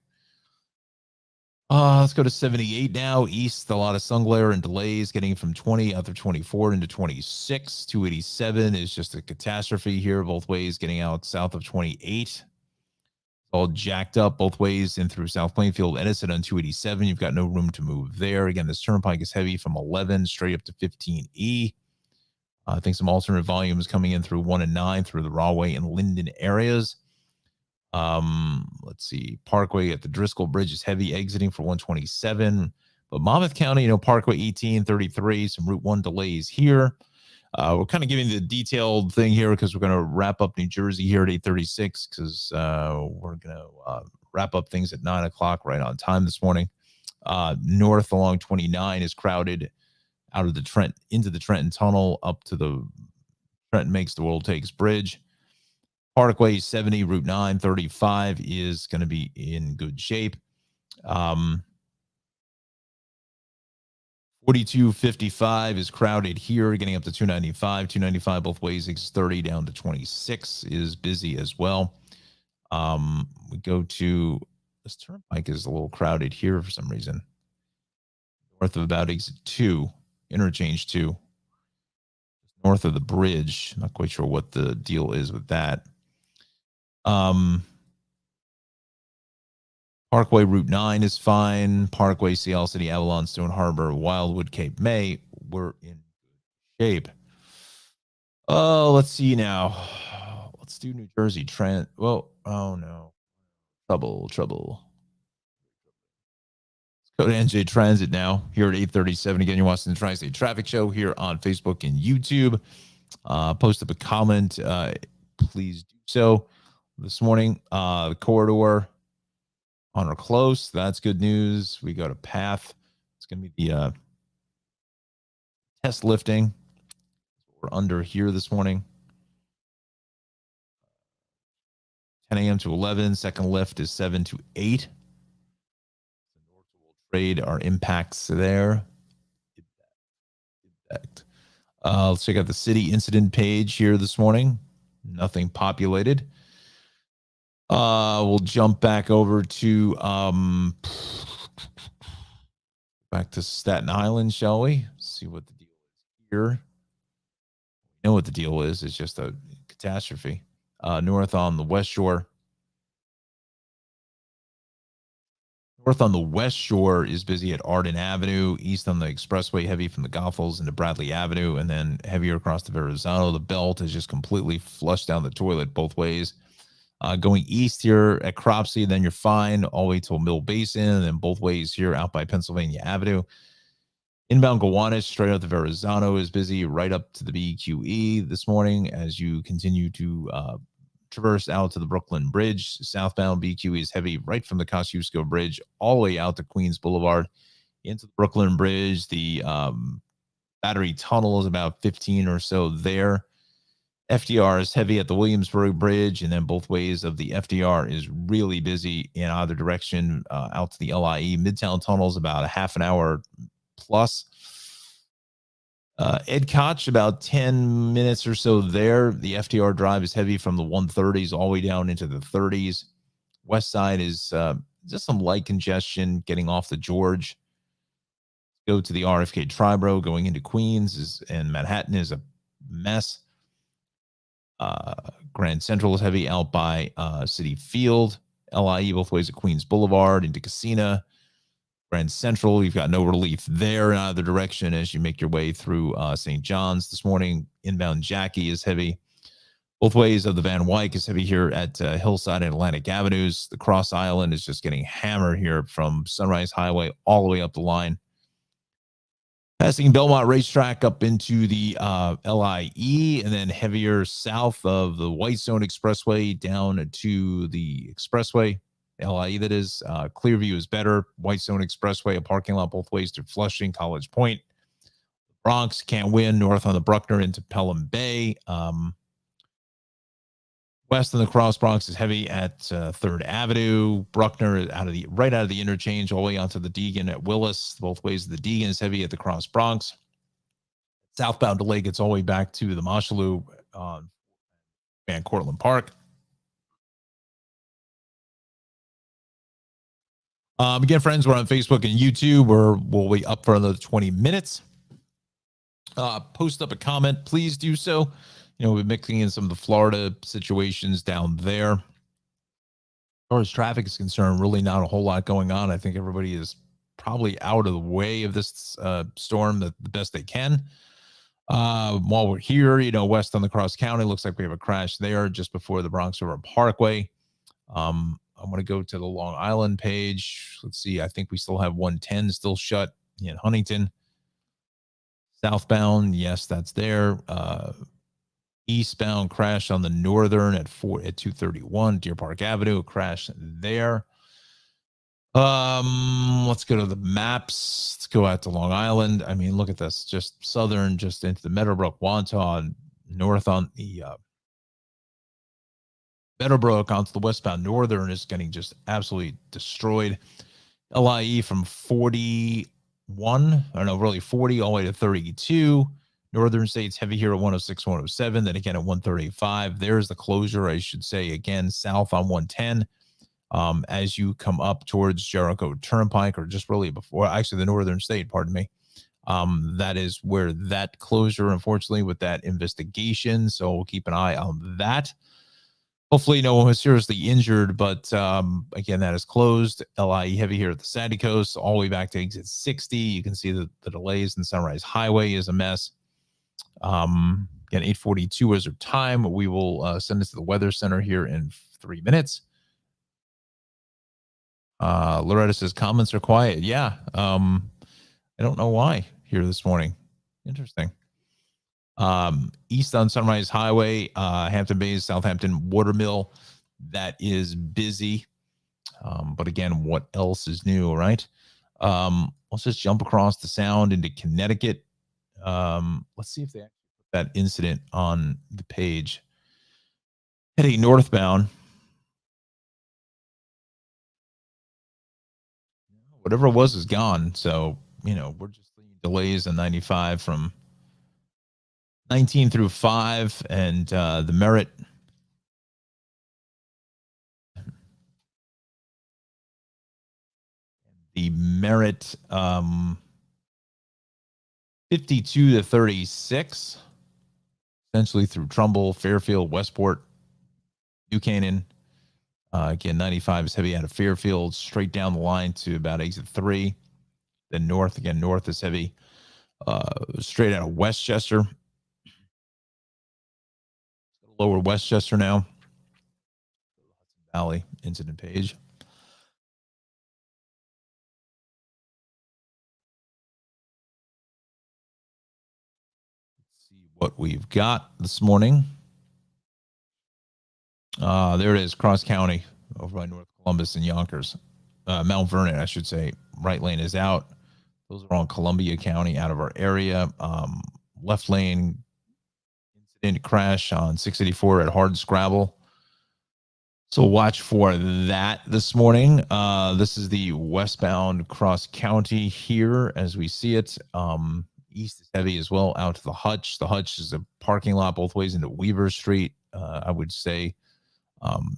Let's go to 78 now. East, a lot of sun glare and delays getting from 20 out through 24 into 26. 287 is just a catastrophe here both ways, getting out south of 28. All jacked up both ways in through South Plainfield, Edison on 287. You've got no room to move there. Again, this turnpike is heavy from 11 straight up to 15E. I think some alternate volumes coming in through 1 and 9 through the Rahway and Linden areas. Let's see. Parkway at the Driscoll Bridge is heavy exiting for 127. But Monmouth County, Parkway 1833, some Route 1 delays here. We're kind of giving the detailed thing here because we're going to wrap up New Jersey here at 8:36 because we're going to wrap up things at 9 o'clock right on time this morning. North along 29 is crowded out of the Trent into the Trenton Tunnel up to the Trenton Makes the World Takes Bridge. Parkway 70, Route 9, 35 is going to be in good shape. 4255 is crowded here, getting up to 295. 295 both ways, 630 down to 26 is busy as well. We go to this turnpike is a little crowded here for some reason. North of about exit 2, interchange 2. North of the bridge. Not quite sure what the deal is with that. Parkway Route 9 is fine. Parkway, Seattle City, Avalon, Stone Harbor, Wildwood, Cape May. We're in good shape. Oh, let's see now. Let's do New Jersey. Well, oh no. Trouble. Let's go to NJ Transit now. Here at 8:37. Again, you're watching the Tri-State Traffic Show here on Facebook and YouTube. Post up a comment. Please do so. This morning, the corridor on or close. That's good news. We go to path. It's going to be the test lifting. We're under here this morning. 10 a.m. to 11. Second lift is 7 to 8. We'll trade our impacts there. Let's check out the city incident page here this morning. Nothing populated. We'll jump back over to back to Staten Island, shall we? See what the deal is here. We know what the deal is. It's just a catastrophe. North on the West Shore. North on the West Shore is busy at Arden Avenue. East on the Expressway, heavy from the Goethals into Bradley Avenue, and then heavier across the Verrazano. The belt is just completely flushed down the toilet both ways. Going east here at Cropsey, then you're fine all the way till Mill Basin, and then both ways here out by Pennsylvania Avenue. Inbound Gowanus, straight out the Verrazano, is busy right up to the BQE this morning as you continue to traverse out to the Brooklyn Bridge. Southbound BQE is heavy right from the Kosciuszko Bridge all the way out to Queens Boulevard into the Brooklyn Bridge. The Battery Tunnel is about 15 or so there. FDR is heavy at the Williamsburg Bridge, and then both ways of the FDR is really busy in either direction out to the LIE. Midtown Tunnel is about a half an hour plus. Ed Koch, about 10 minutes or so there. The FDR drive is heavy from the 130s all the way down into the 30s. West side is just some light congestion getting off the George. Go to the RFK Triborough going into Queens and Manhattan is a mess. Grand Central is heavy out by City Field. LIE both ways at Queens Boulevard into Casina. Grand Central, you've got no relief there in either direction as you make your way through St. John's this morning. Inbound Jackie is heavy. Both ways of the Van Wyck is heavy here at Hillside and Atlantic Avenues. The Cross Island is just getting hammered here from Sunrise Highway all the way up the line. Passing Belmont Racetrack up into the LIE, and then heavier south of the Whitestone Expressway down to the Expressway. LIE, that is. Clearview is better. Whitestone Expressway, a parking lot both ways to Flushing, College Point. Bronx can't win. North on the Bruckner into Pelham Bay. West on the Cross Bronx is heavy at 3rd Avenue. Bruckner right out of the interchange all the way onto the Deegan at Willis. Both ways of the Deegan is heavy at the Cross Bronx. Southbound delay gets all the way back to the Mosholu on Van Cortlandt Park. Again, friends, we're on Facebook and YouTube. We'll be up for another 20 minutes. Post up a comment. Please do so. We're mixing in some of the Florida situations down there. As far as traffic is concerned, really not a whole lot going on. I think everybody is probably out of the way of this storm the best they can. While we're here, west on the Cross County, looks like we have a crash there just before the Bronx River Parkway. I'm going to go to the Long Island page. Let's see. I think we still have 110 still shut in Huntington. Southbound, yes, that's there. Eastbound crash on the Northern at 231 Deer Park Avenue. A crash there. Let's go to the maps. Let's go out to Long Island. I mean, look at this. Just southern, just into the Meadowbrook, Wantagh, north on the Meadowbrook onto the westbound Northern is getting just absolutely destroyed. LIE from 40 all the way to 32. Northern States heavy here at 106, 107. Then again at 135. There's the closure, I should say, again, south on 110. As you come up towards Jericho Turnpike, or just really before, actually the Northern State, pardon me. That is where that closure, unfortunately, with that investigation. So we'll keep an eye on that. Hopefully no one was seriously injured, but again, that is closed. LIE heavy here at the Sandy Coast, all the way back to exit 60. You can see the delays in Sunrise Highway is a mess. Again, 8:42 is our time. We will send this to the Weather Center here in 3 minutes. Loretta says comments are quiet. Yeah. I don't know why here this morning. Interesting. East on Sunrise Highway, Hampton Bays, Southampton Watermill, that is busy. But again, what else is new, right? Let's just jump across the Sound into Connecticut. Let's see if they actually put that incident on the page. Heading northbound. Whatever it was is gone. So, we're just seeing delays in 95 from 19 through 5, and the Merritt. The Merritt 52 to 36, essentially through Trumbull, Fairfield, Westport, New Canaan. Again, 95 is heavy out of Fairfield, straight down the line to about exit 3. Then north, again, north is heavy. Straight out of Westchester. Lower Westchester now. Hudson Valley incident page. Let's see what we've got this morning. There it is, Cross County over by North Columbus and Yonkers. Mount Vernon, I should say. Right lane is out. Those are all Columbia County out of our area. Left lane Didn't crash on 684 at Hard Scrabble. So watch for that this morning. This is the westbound cross county here as we see it. East is heavy as well out to the Hutch. The Hutch is a parking lot both ways into Weaver Street. I would say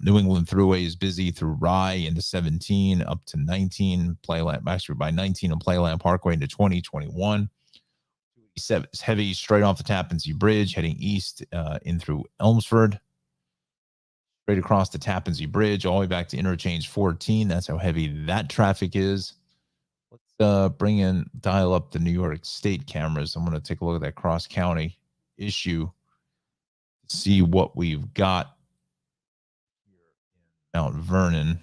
New England Thruway is busy through Rye into 17 up to 19. Playland, actually by 19 on Playland Parkway into 2021. 287 is heavy straight off the Tappan Zee Bridge heading east in through Elmsford. Straight across the Tappan Zee Bridge, all the way back to interchange 14. That's how heavy that traffic is. Let's dial up the New York State cameras. I'm going to take a look at that cross county issue, see what we've got here in Mount Vernon.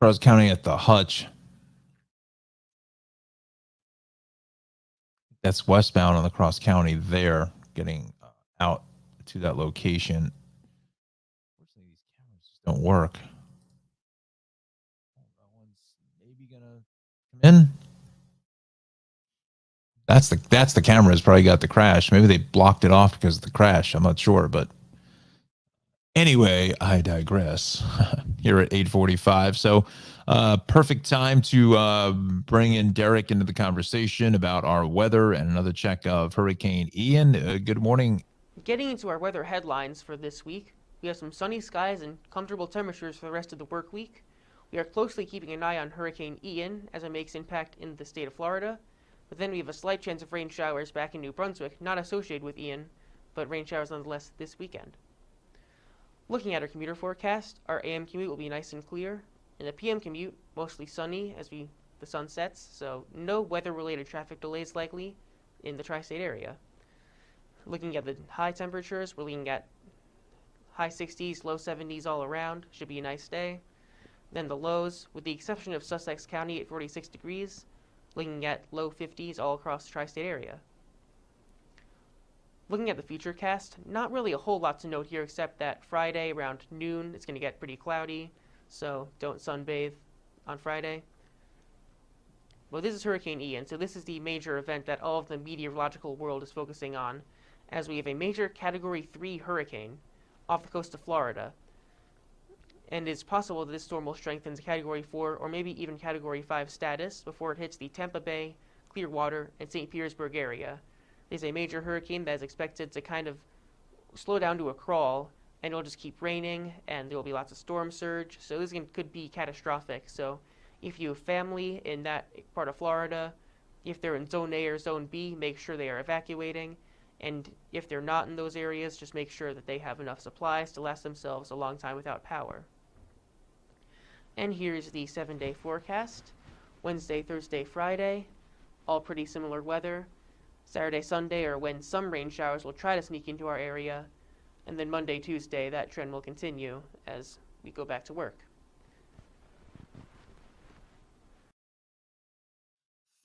Cross County at the Hutch. That's westbound on the Cross County there, getting out to that location. Unfortunately, these cameras just don't work. That one's maybe gonna come in. That's the camera has probably got the crash. Maybe they blocked it off because of the crash. I'm not sure, but anyway, I digress. Here at 8:45, so perfect time to bring in Derek into the conversation about our weather and another check of Hurricane Ian. Good morning. Getting into our weather headlines for this week, we have some sunny skies and comfortable temperatures for the rest of the work week. We are closely keeping an eye on Hurricane Ian as it makes impact in the state of Florida, but then we have a slight chance of rain showers back in New Brunswick, not associated with Ian, but rain showers nonetheless this weekend. Looking at our commuter forecast, our AM commute will be nice and clear, and the PM commute mostly sunny as the sun sets, so no weather-related traffic delays likely in the tri-state area. Looking at the high temperatures, we're looking at high 60s, low 70s all around. Should be a nice day. Then the lows, with the exception of Sussex County at 46 degrees, looking at low 50s all across the tri-state area. Looking at the futurecast, not really a whole lot to note here except that Friday around noon it's going to get pretty cloudy, so don't sunbathe on Friday. Well, this is Hurricane Ian, so this is the major event that all of the meteorological world is focusing on, as we have a major Category 3 hurricane off the coast of Florida. And it's possible that this storm will strengthen to Category 4 or maybe even Category 5 status before it hits the Tampa Bay, Clearwater, and St. Petersburg area. Is a major hurricane that is expected to kind of slow down to a crawl, and it'll just keep raining, and there will be lots of storm surge, so this could be catastrophic. So if you have family in that part of Florida, if they're in Zone A or Zone B, make sure they are evacuating, and if they're not in those areas, just make sure that they have enough supplies to last themselves a long time without power. And here's the 7-day forecast. Wednesday, Thursday, Friday, all pretty similar weather. Saturday, Sunday are when some rain showers will try to sneak into our area, and then Monday, Tuesday, that trend will continue as we go back to work.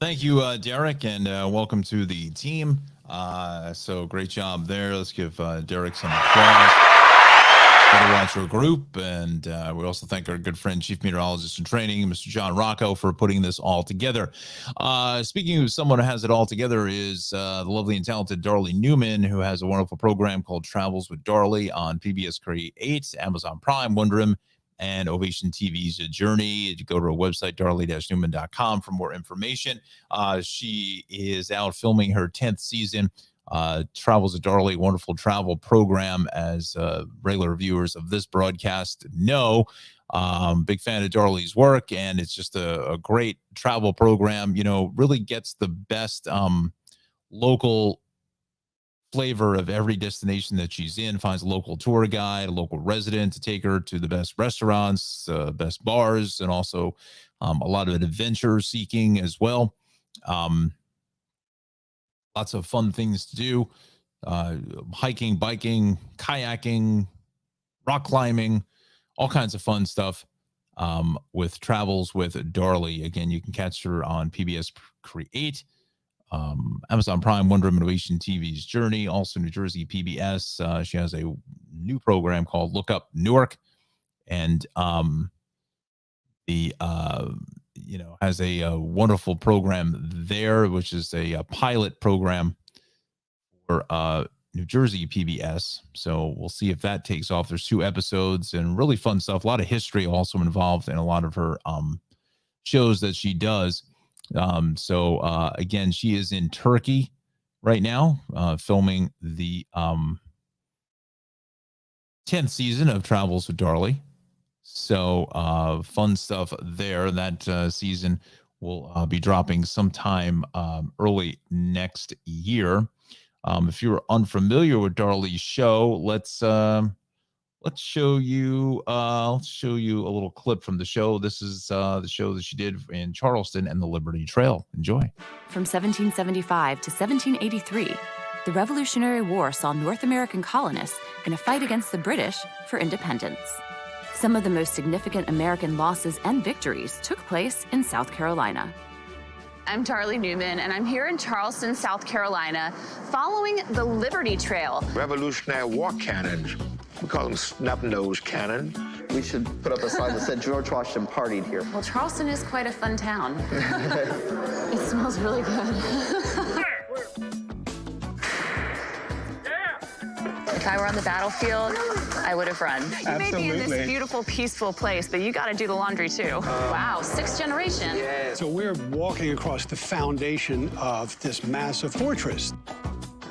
Thank you, Derek, and welcome to the team. So great job there. Let's give Derek some applause. Better Watch Our Group, and we also thank our good friend, Chief Meteorologist in Training, Mr. John Rocco, for putting this all together. Speaking of someone who has it all together is the lovely and talented Darlie Newman, who has a wonderful program called Travels with Darlie on PBS Create, Amazon Prime, Wonderim, and Ovation TV's Journey. You go to her website, darlie-newman.com, for more information. She is out filming her 10th season. Travels with Darlie, wonderful travel program, as regular viewers of this broadcast know. Big fan of Darlie's work, and it's just a great travel program. You know, really gets the best local flavor of every destination that she's in, finds a local tour guide, a local resident to take her to the best restaurants, best bars, and also a lot of adventure seeking as well. Lots of fun things to do, hiking, biking, kayaking, rock climbing, all kinds of fun stuff with Travels with Darlie. Again, you can catch her on PBS Create, Amazon Prime, Wonder Woman Innovation TV's Journey, also New Jersey PBS. She has a new program called Look Up Newark, and the has a wonderful program there, which is a pilot program for New Jersey PBS. So we'll see if that takes off. There's 2 episodes and really fun stuff. A lot of history also involved in a lot of her shows that she does. So again, she is in Turkey right now, filming the 10th season of Travels with Darlie. So fun stuff there. That season will be dropping sometime early next year. If you're unfamiliar with Darlie's show, let's show you a little clip from the show. This is the show that she did in Charleston and the Liberty Trail. Enjoy. From 1775 to 1783, the Revolutionary War saw North American colonists in a fight against the British for independence. Some of the most significant American losses and victories took place in South Carolina. I'm Darlie Newman, and I'm here in Charleston, South Carolina, following the Liberty Trail. Revolutionary war cannons. We call them snub-nosed cannon. We should put up a sign that said George Washington partied here. Well, Charleston is quite a fun town. It smells really good. If I were on the battlefield, I would have run. You may be in this beautiful, peaceful place, but you got to do the laundry too. Wow, 6th generation. Yeah. So we're walking across the foundation of this massive fortress.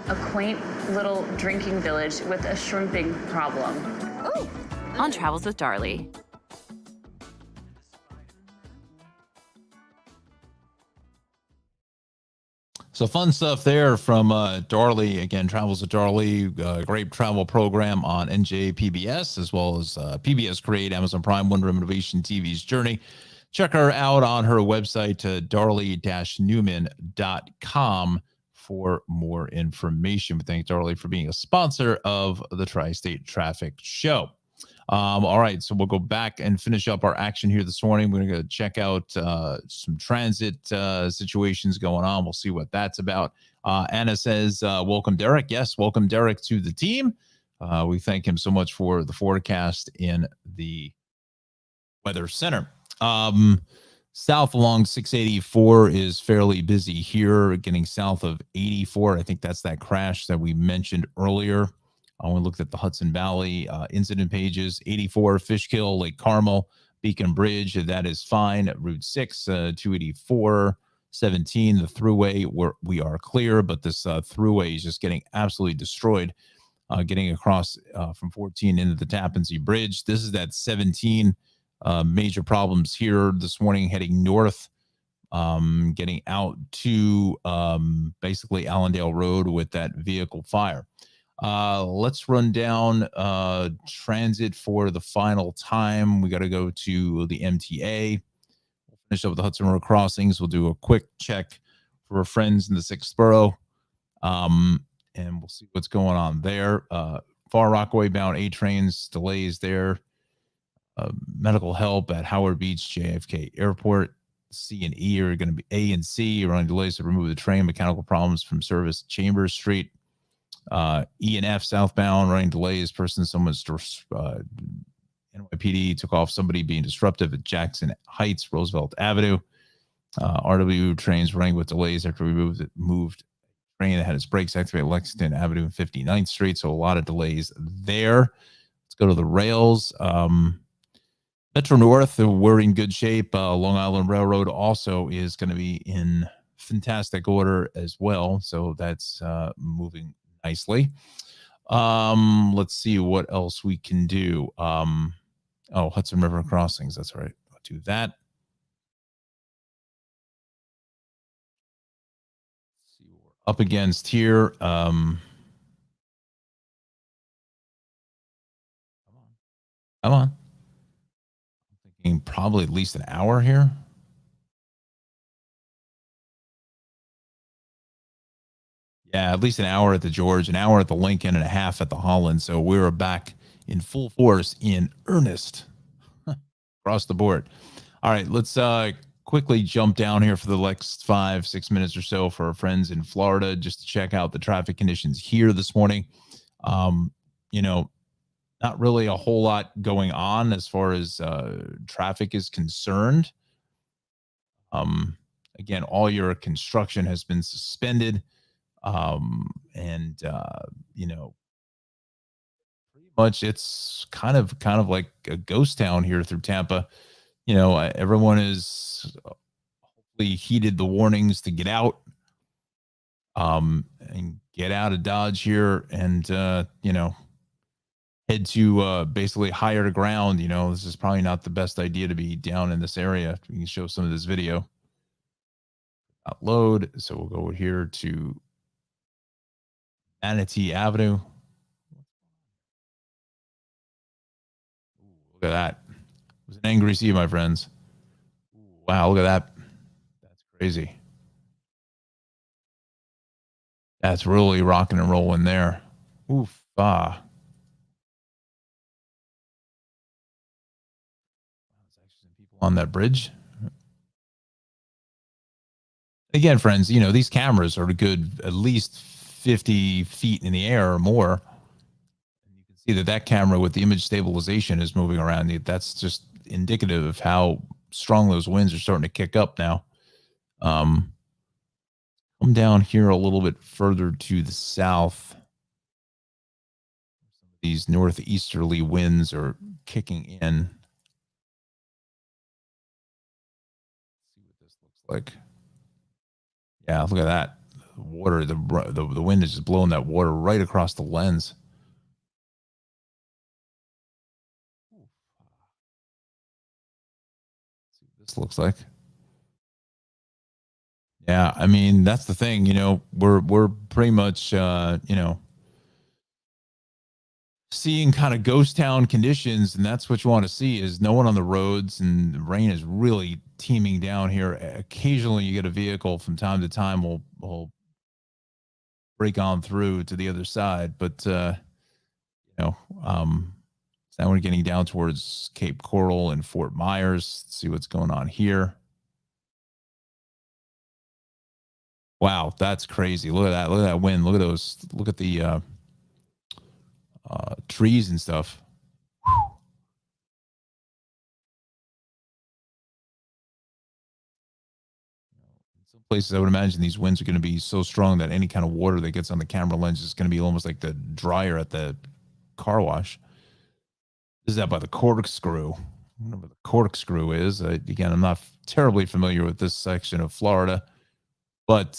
A quaint little drinking village with a shrimping problem. Ooh. On Travels with Darlie. So fun stuff there from Darlie. Again, Travels with Darlie, great travel program on NJPBS, as well as PBS Create, Amazon Prime, Wonder Woman Innovation TV's Journey. Check her out on her website, darlie-newman.com, for more information. We thank Darlie for being a sponsor of the Tri-State Traffic Show. All right, so we'll go back and finish up our action here this morning. We're going to check out some transit situations going on. We'll see what that's about. Anna says, welcome, Derek. Yes, welcome, Derek, to the team. We thank him so much for the forecast in the Weather Center. South along 684 is fairly busy here, getting south of 84. I think that's that crash that we mentioned earlier. We looked at the Hudson Valley incident pages. 84, Fishkill, Lake Carmel, Beacon Bridge, that is fine. Route 6, 284, 17, the thruway, we are clear, but this thruway is just getting absolutely destroyed, getting across from 14 into the Tappan Zee Bridge. This is that 17, major problems here this morning, heading north, getting out to basically Allendale Road with that vehicle fire. Let's run down transit for the final time. We got to go to the MTA. We'll finish up with the Hudson Road crossings. We'll do a quick check for our friends in the 6th borough, and we'll see what's going on there. Far Rockaway bound A trains, delays there. Medical help at Howard Beach JFK Airport. C and E are going to be A and C running delays to remove the train. Mechanical problems from service Chambers Street. E and F southbound running delays. Someone's NYPD took off somebody being disruptive at Jackson Heights, Roosevelt Avenue. RW trains running with delays after we moved train that had its brakes activated Lexington Avenue and 59th Street. So a lot of delays there. Let's go to the rails. Metro North, we're in good shape. Long Island Railroad also is going to be in fantastic order as well. So that's moving nicely. Let's see what else we can do. Hudson River crossings. That's right. I'll do that. Let's see what we're up against here. Come on. I'm thinking probably at least an hour here. Yeah, at least an hour at the George, an hour at the Lincoln, and a half at the Holland. So we're back in full force, in earnest, across the board. All right, let's quickly jump down here for the next 5-6 minutes or so for our friends in Florida, just to check out the traffic conditions here this morning. You know, not really a whole lot going on as far as traffic is concerned. Again, all your construction has been suspended. And you know, pretty much it's kind of like a ghost town here through Tampa. You know, everyone is hopefully heeded the warnings to get out, and get out of Dodge here, and you know, head to basically higher ground. You know, this is probably not the best idea to be down in this area. We can show some of this video. Load. So we'll go here to Manatee Avenue. Look at that. It was an angry sea, my friends. Wow, look at that. That's crazy. That's really rocking and rolling there. Oof. Ah. There's actually some people on that bridge. Again, friends, you know, these cameras are good at least 50 feet in the air or more. You can see that camera with the image stabilization is moving around. That's just indicative of how strong those winds are starting to kick up now. Come down here a little bit further to the south. These northeasterly winds are kicking in. Let's see what this looks like. Yeah, look at that. The water, the wind is just blowing that water right across the lens. Let's see what this looks like. Yeah, I mean, that's the thing, you know, we're pretty much you know, seeing kind of ghost town conditions, and that's what you want to see, is no one on the roads, and the rain is really teeming down here. Occasionally you get a vehicle from time to time will break on through to the other side, but you know, so now we're getting down towards Cape Coral and Fort Myers. Let's see what's going on here. Wow, that's crazy. Look at that. Look at that wind. Look at those. Look at the trees and stuff. In some places, I would imagine these winds are going to be so strong that any kind of water that gets on the camera lens is going to be almost like the dryer at the car wash. This is out by the Corkscrew. I don't know what the Corkscrew is. Again, I'm not terribly familiar with this section of Florida, but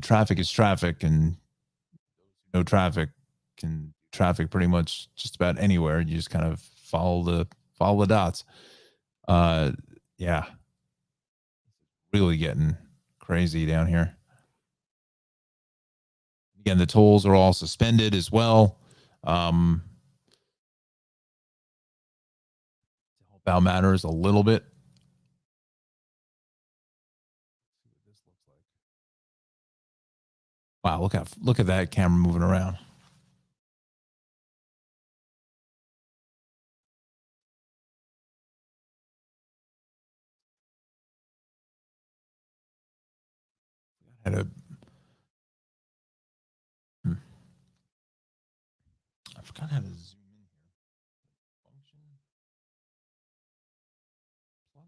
traffic is traffic, and no traffic can traffic pretty much just about anywhere. You just kind of follow the dots. Yeah, really getting crazy down here. Again, the tolls are all suspended as well. To help out matters a little bit. Wow, look at that camera moving around. I had a I forgot how to zoom in here. Function plus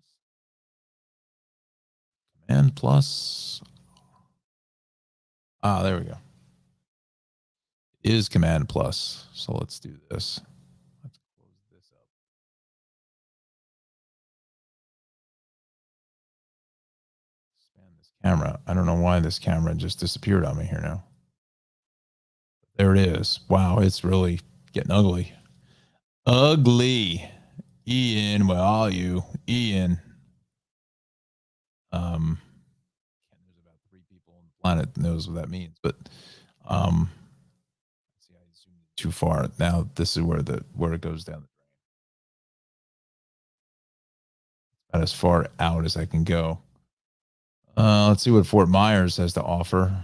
command plus. Ah, there we go. Is command plus. So let's do this. Let's close this up. Expand this camera. I don't know why this camera just disappeared on me here now. There it is. Wow, it's really getting ugly. Ugly. Ian, where are you? Ian. There's about 3 people on the planet that knows what that means, but see, I zoomed too far. Now this is where it goes down the drain. About as far out as I can go. Let's see what Fort Myers has to offer.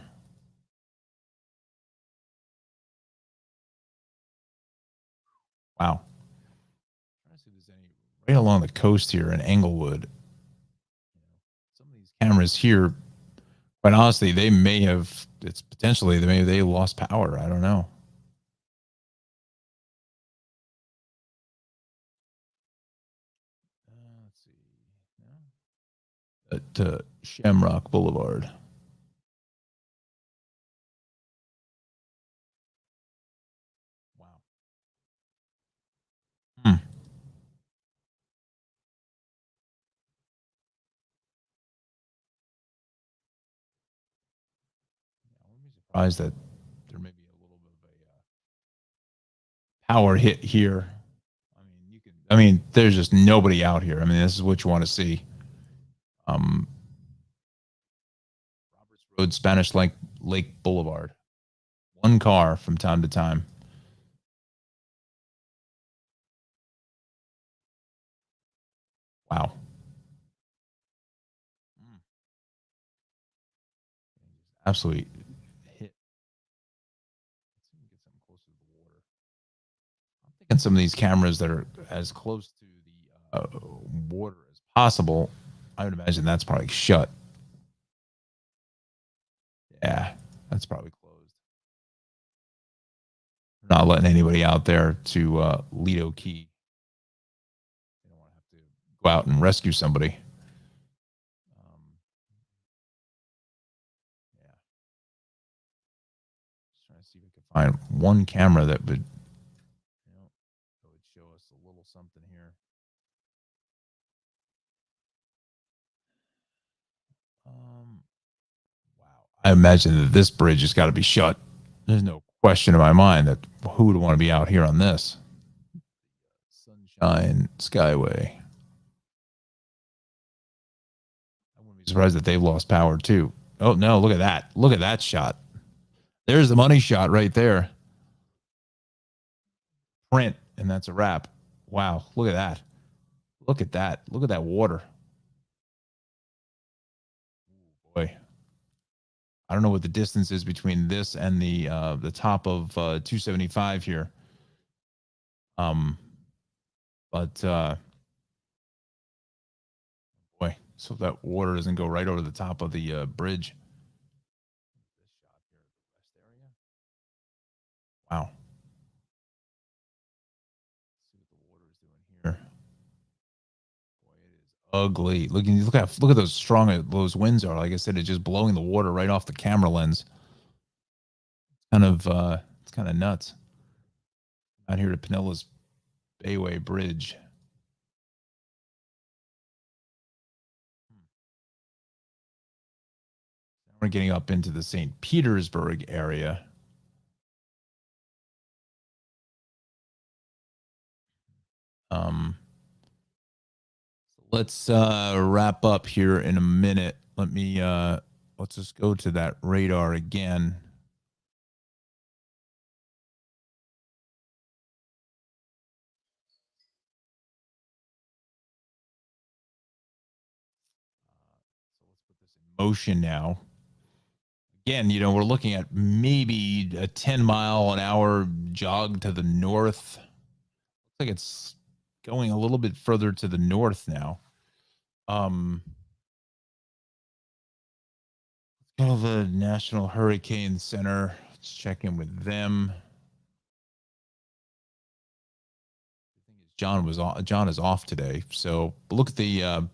Wow. Trying to see if there's any right along the coast here in Englewood. cameras here, quite honestly, they may have, it's potentially, they lost power. I don't know. Let's see. At Shamrock Boulevard. Wow. Hmm. Surprised that there may be a little bit of a power hit here. I mean, there's just nobody out here. I mean, this is what you want to see. Roberts Road, Spanish Lake Boulevard. One car from time to time. Wow. Absolutely hit. Get something closer to the water. I'm thinking some of these cameras that are as close to the water as possible, I would imagine that's probably shut. Yeah, that's probably closed. Not letting anybody out there to Lido Key. They don't want to have to go out and rescue somebody. Yeah. Just trying to see if we can find one camera that would, that would show us a little something here. Wow. I imagine that this bridge has got to be shut. There's no question in my mind that who would want to be out here on this? Sunshine Skyway. I wouldn't be surprised that they've lost power too. Oh no, look at that. Look at that shot. There's the money shot right there. Print, and that's a wrap. Wow, look at that. Look at that. Look at that water. Oh, boy. I don't know what the distance is between this and the top of 275 here. But boy, so that water doesn't go right over the top of the bridge. Wow. Let's see what the water is doing here. Boy, it is ugly. Look at those strong those winds are. Like I said, it's just blowing the water right off the camera lens. It's kind of nuts. Out here to Pinellas Bayway Bridge. We're getting up into the St. Petersburg area. Let's wrap up here in a minute. Let's just go to that radar again. So let's put this in motion now. Again, we're looking at maybe a 10-mile-an-hour jog to the north. Looks like it's going a little bit further to the north now. Let's go to the National Hurricane Center. Let's check in with them. John is off today, so look at the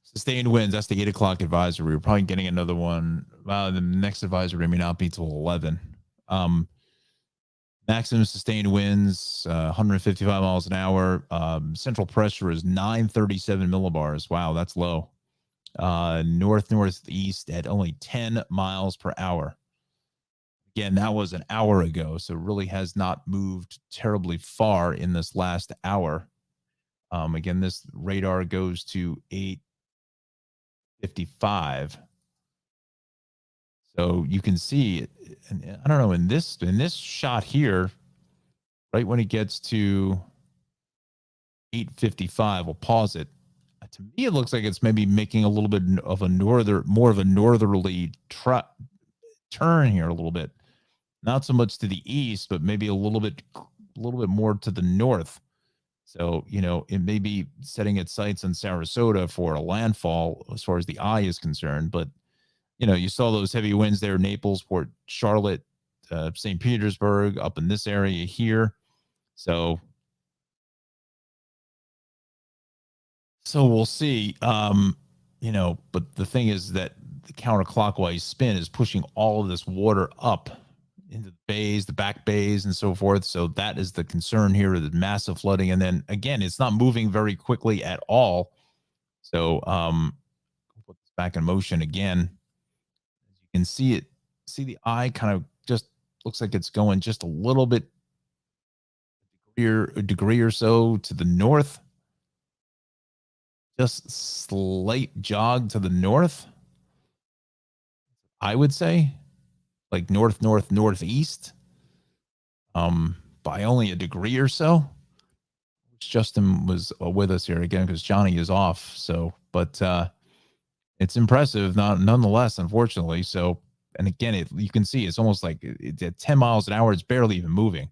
sustained winds. That's the 8 o'clock advisory. We're probably getting another one. The next advisory may not be till 11. Maximum sustained winds, 155 miles an hour. Central pressure is 937 millibars. Wow, that's low. Northeast at only 10 miles per hour. Again, that was an hour ago, so it really has not moved terribly far in this last hour. Again, this radar goes to 8:55. So you can see, and I don't know, in this shot here, right when it gets to 8:55, we'll pause it. To me, it looks like it's maybe making a little bit of more of a northerly turn here a little bit. Not so much to the east, but maybe a little bit more to the north. So, it may be setting its sights on Sarasota for a landfall as far as the eye is concerned. But, you saw those heavy winds there, Naples, Port Charlotte, St. Petersburg, up in this area here. So we'll see. But the thing is that the counterclockwise spin is pushing all of this water up into the bays, the back bays, and so forth. So that is the concern here, the massive flooding. And then again, it's not moving very quickly at all. So put this back in motion again. As you can see the eye kind of just looks like it's going just a little bit, a degree or so to the north. Just slight jog to the north, I would say, like northeast, by only a degree or so. Justin was with us here again because Johnny is off. So, but it's impressive, nonetheless, unfortunately. So, and again, you can see it's almost like it's at 10 miles an hour. It's barely even moving.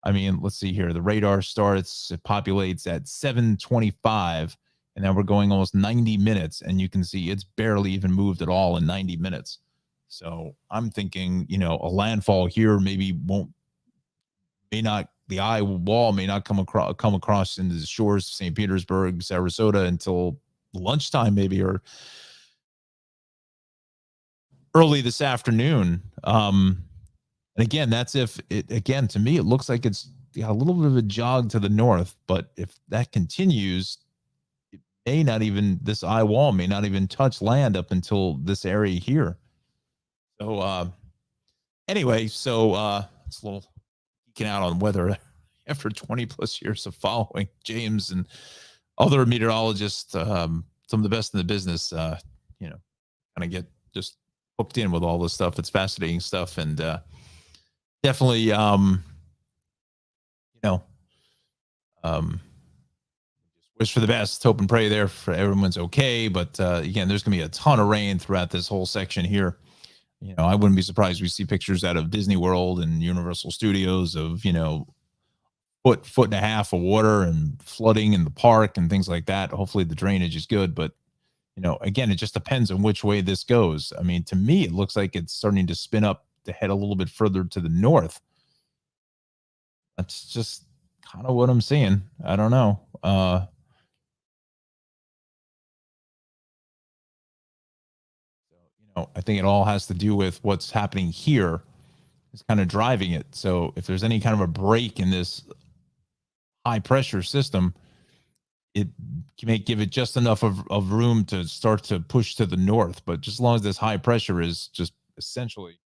I mean, let's see here. The radar starts, it populates at 7:25. And then we're going almost 90 minutes, and you can see it's barely even moved at all in 90 minutes. So I'm thinking, a landfall here the eye wall may not come across into the shores of St. Petersburg, Sarasota until lunchtime, maybe, or early this afternoon. And again, that's if it, again, to me, it looks like it's a little bit of a jog to the north, but if that continues, this eye wall may not even touch land up until this area here. So anyway, it's a little geeking out on weather after 20 plus years of following James and other meteorologists, some of the best in the business, kind of get just hooked in with all this stuff. It's fascinating stuff. And definitely, wish for the best, hope and pray there for everyone's okay. But again, there's going to be a ton of rain throughout this whole section here. I wouldn't be surprised we see pictures out of Disney World and Universal Studios of, foot and a half of water and flooding in the park and things like that. Hopefully the drainage is good. But, again, it just depends on which way this goes. I mean, to me, it looks like it's starting to spin up to head a little bit further to the north. That's just kind of what I'm seeing. I don't know. I think it all has to do with what's happening here. It's kind of driving it. So if there's any kind of a break in this high pressure system, it may give it just enough of room to start to push to the north. But just as long as this high pressure is just essentially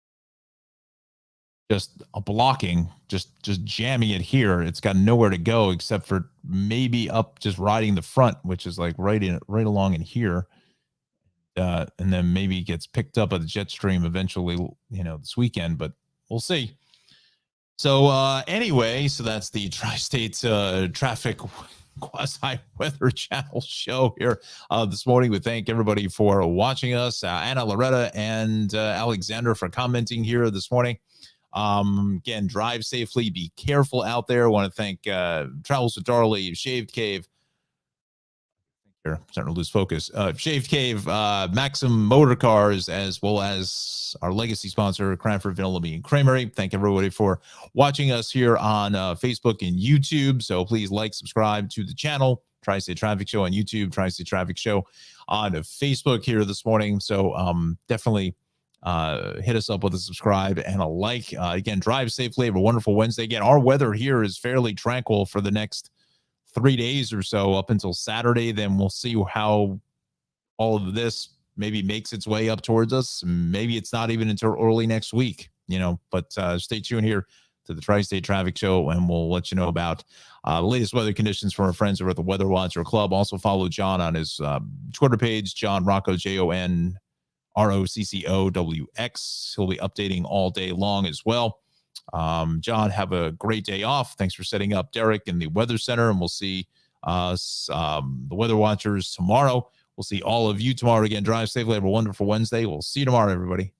just a blocking, just jamming it here, it's got nowhere to go except for maybe up, just riding the front, which is like right along in here. And then maybe gets picked up by the jet stream eventually, this weekend, but we'll see. So anyway, so that's the Tri-State Traffic Quasi Weather Channel show here this morning. We thank everybody for watching us, Anna, Loretta, and Alexander for commenting here this morning. Again, drive safely, be careful out there. I want to thank Travels with Darley, Shaved Cave, here, I'm starting to lose focus. Shaved Cave, Maxim Motor Cars, as well as our legacy sponsor, Cranford Vanilla Bean Creamery. Thank everybody for watching us here on Facebook and YouTube. So please like, subscribe to the channel, Tri-State Traffic Show on YouTube, Tri-State Traffic Show on Facebook here this morning. So definitely hit us up with a subscribe and a like. Again, drive safely. Have a wonderful Wednesday. Again, our weather here is fairly tranquil for the next 3 days or so up until Saturday. Then we'll see how all of this maybe makes its way up towards us. Maybe it's not even until early next week, but stay tuned here to the Tri-State Traffic Show, and we'll let you know about the latest weather conditions from our friends over at the Weather Watcher Club. Also follow John on his Twitter page, John Rocco, JON ROCCOWX. He'll be updating all day long as well. John, have a great day off. Thanks for setting up Derek in the Weather Center, and we'll see the Weather Watchers tomorrow. We'll see all of you tomorrow. Again, drive safely. Have a wonderful Wednesday. We'll see you tomorrow, everybody.